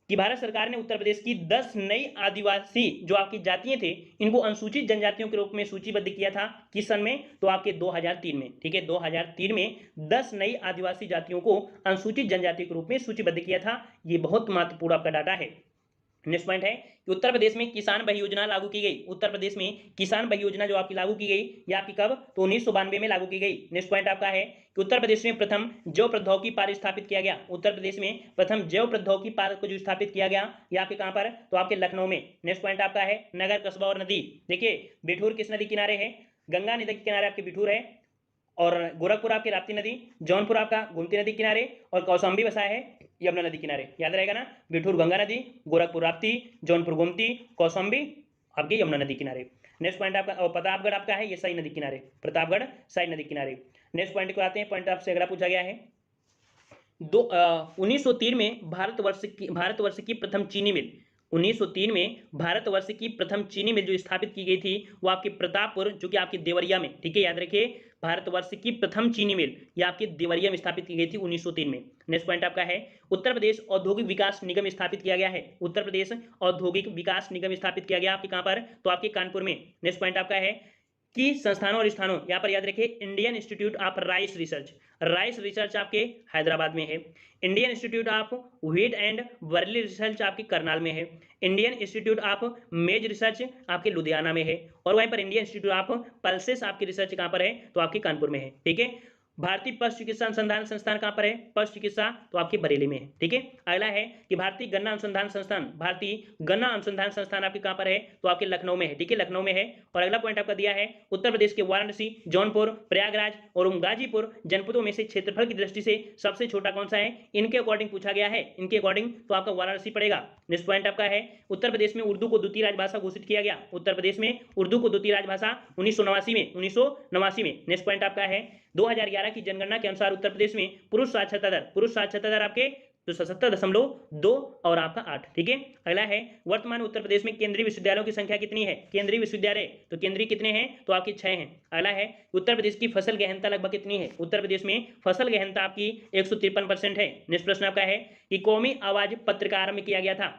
कि भारत सरकार ने उत्तर प्रदेश की 10 नई आदिवासी जो आपकी जातियां थे इनको अनुसूचित जनजातियों के रूप में सूचीबद्ध किया था, किस सन में, तो आपके 2003 में। ठीक है, 2003 में 10 नई आदिवासी जातियों को अनुसूचित जनजाति के रूप में सूचीबद्ध किया था। ये बहुत महत्वपूर्ण आपका डाटा है। नेक्स्ट पॉइंट है कि उत्तर प्रदेश में किसान भाई योजना लागू की गई। उत्तर प्रदेश में किसान भाई योजना जो आपकी लागू की गई ये आपकी कब, तो 1992 में लागू की गई। नेक्स्ट पॉइंट आपका है कि उत्तर प्रदेश में प्रथम जैव प्रौद्योगिकी पार्क स्थापित किया गया। उत्तर प्रदेश में प्रथम जैव प्रौद्योगिकी पार्क को जो स्थापित किया गया ये आपके कहां पर, तो आपके लखनऊ में। नेक्स्ट पॉइंट आपका है नगर, कस्बा और नदी। देखिए बिठूर किस नदी किनारे है, गंगा नदी के किनारे आपके बिठूर है, और गोरखपुर आपकी राप्ती नदी, जौनपुर आपका गोमती नदी किनारे, और कौशाम्बी बसा है यमुना नदी किनारे। याद रहेगा ना, बिठूर गंगा नदी, गोरखपुर राप्ती, जौनपुर गोमती, कौशाम्बी आपकी यमुना नदी किनारे। नेक्स्ट पॉइंट आपका, और प्रतापगढ़ आपका है ये सई नदी किनारे, प्रतापगढ़ सई नदी किनारे। नेक्स्ट पॉइंट को आते हैं, पॉइंट आपसे अगला पूछा गया है 1903 में भारतवर्ष की प्रथम चीनी मिल, 1903 में भारतवर्ष की प्रथम चीनी मिल जो स्थापित की गई थी वो आपके प्रतापपुर, जो कि आपके देवरिया में। ठीक है, याद रखिए भारतवर्ष की प्रथम चीनी मिल ये आपके देवरिया में स्थापित की गई थी 1903 में। नेक्स्ट पॉइंट आपका है उत्तर प्रदेश औद्योगिक विकास निगम स्थापित किया गया है। उत्तर प्रदेश औद्योगिक विकास निगम स्थापित किया गया आपके कहां पर, तो आपके कानपुर में। नेक्स्ट पॉइंट आपका है कि संस्थानों और स्थानों, यहाँ पर याद रखिए Indian institute of rice research, rice research आपके हैदराबाद में है। Indian institute of wheat and barley research आपके करनाल में है। इंडियन इंस्टीट्यूट ऑफ मेज रिसर्च आपके लुधियाना में है, और वहीं पर इंडियन इंस्टीट्यूट ऑफ पल्सेस आपकी रिसर्च कहाँ पर है, तो आपके कानपुर में है। ठीक है, भारतीय पशु चिकित्सा अनुसंधान संस्थान कहां पर है, पशु चिकित्सा, तो आपके बरेली में है। ठीक है, अगला है कि भारतीय गन्ना अनुसंधान संस्थान, भारतीय गन्ना अनुसंधान संस्थान आपके कहां पर है, तो आपके लखनऊ में है। ठीक है, लखनऊ में है। और अगला पॉइंट आपका दिया है उत्तर प्रदेश के वाराणसी, जौनपुर, प्रयागराज और गाजीपुर जनपदों में से क्षेत्रफल की दृष्टि से सबसे छोटा कौन सा है, इनके अकॉर्डिंग पूछा गया है, इनके अकॉर्डिंग तो आपका वाराणसी पड़ेगा। नेक्स्ट पॉइंट आपका है उत्तर प्रदेश में उर्दू को द्वितीय राजभाषा घोषित किया गया। उत्तर प्रदेश में उर्दू को द्वितीय राजभाषा 1989 में। नेक्स्ट पॉइंट आपका है 2011 की जनगणना के अनुसार उत्तर प्रदेश में पुरुष साक्षरता दर आपके तो 77.2 और आपका 8। ठीक है, अगला है वर्तमान उत्तर प्रदेश में केंद्रीय विश्वविद्यालयों की संख्या कितनी है, केंद्रीय विश्वविद्यालय, तो केंद्रीय कितने हैं, तो आपके 6 हैं। अगला है उत्तर प्रदेश की फसल गहनता लगभग कितनी है, उत्तर प्रदेश में फसल गहनता आपकी 153% है। नेक्स्ट प्रश्न आपका है कि कौमी आवाज पत्र का आरंभ किया गया था।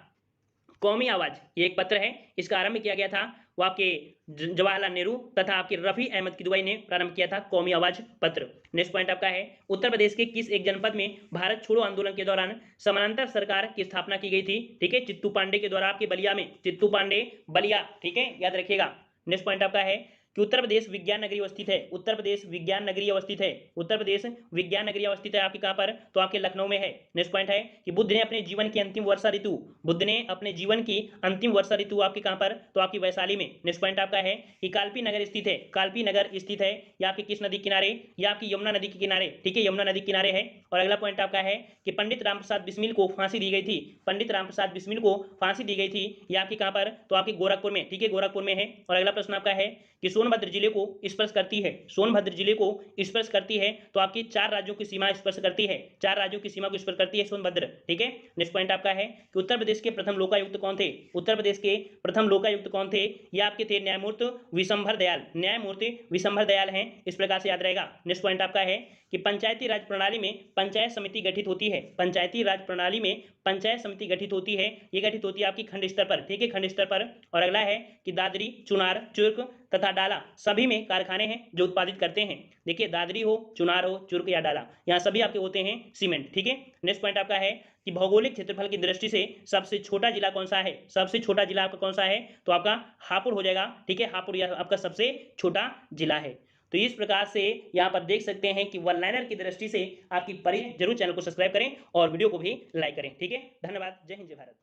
कौमी आवाज ये एक पत्र है, इसका आरंभ किया गया था वो आपके जवाहरलाल नेहरू तथा आपके रफी अहमद किदवई ने प्रारंभ किया था कौमी आवाज पत्र। नेक्स्ट पॉइंट आपका है उत्तर प्रदेश के किस एक जनपद में भारत छोड़ो आंदोलन के दौरान समानांतर सरकार की स्थापना की गई थी। ठीक है, चित्तू पांडे के द्वारा आपके बलिया में, चित्तू पांडे बलिया। ठीक है, याद रखिएगा। नेक्स्ट पॉइंट आपका है कि उत्तर प्रदेश विज्ञान नगरी अवस्थित है। उत्तर प्रदेश विज्ञान नगरी अवस्थित है। उत्तर प्रदेश विज्ञान नगरी अवस्थित है आपके कहां पर, तो आपके लखनऊ में है। नेक्स्ट पॉइंट है कि बुद्ध ने अपने जीवन की अंतिम वर्षा ऋतु, बुद्ध ने अपने जीवन की अंतिम वर्षा ऋतु आपके कहां पर, तो आपकी वैशाली में। नेक्स्ट पॉइंट आपका है कि कालपी नगर स्थित है, कालपी नगर स्थित है या आपकी किस नदी किनारे, या आपकी यमुना नदी के किनारे। ठीक है, यमुना नदी किनारे है। और अगला पॉइंट आपका है कि पंडित रामप्रसाद बिस्मिल को फांसी दी गई थी, पंडित रामप्रसाद बिस्मिल को फांसी दी गई थी या आपकी कहां पर, तो आपकी गोरखपुर में। ठीक है, गोरखपुर में है। और अगला प्रश्न आपका है कि सोनभद्र जिले को स्पर्श करती है, सोनभद्र जिले को स्पर्श करती है तो आपकी 4 राज्यों की सीमा स्पर्श करती है, 4 राज्यों की सीमा को स्पर्श करती है सोनभद्र। ठीक है, नेक्स्ट पॉइंट आपका है कि उत्तर प्रदेश के प्रथम लोकायुक्त कौन थे, उत्तर प्रदेश के प्रथम लोकायुक्त कौन थे, ये आपके थे न्यायमूर्ति विशंभर दयाल, न्यायमूर्ति विशंभर दयाल हैं। इस प्रकार से याद रहेगा। नेक्स्ट पॉइंट आपका है कि पंचायती राज प्रणाली में पंचायत समिति गठित होती है, पंचायती राज प्रणाली में पंचायत समिति गठित होती है, ये गठित होती है आपकी खंड स्तर पर। ठीक है, खंड स्तर पर। और अगला है कि दादरी, चुनार, चुर्क तथा डाला सभी में कारखाने हैं जो उत्पादित करते हैं। देखिए दादरी हो, चुनार हो, चुर्क या डाला, यहाँ सभी आपके होते हैं सीमेंट। ठीक है, नेक्स्ट पॉइंट आपका है कि भौगोलिक क्षेत्रफल की दृष्टि से सबसे छोटा जिला कौन सा है, सबसे छोटा जिला आपका कौन सा है, तो आपका हापुड़ हो जाएगा। ठीक है, हापुड़ आपका सबसे छोटा जिला है। तो इस प्रकार से यहाँ पर देख सकते हैं कि वन लाइनर की दृष्टि से आपकी पढ़ी, जरूर चैनल को सब्सक्राइब करें और वीडियो को भी लाइक करें। ठीक है, धन्यवाद। जय हिंद, जय भारत।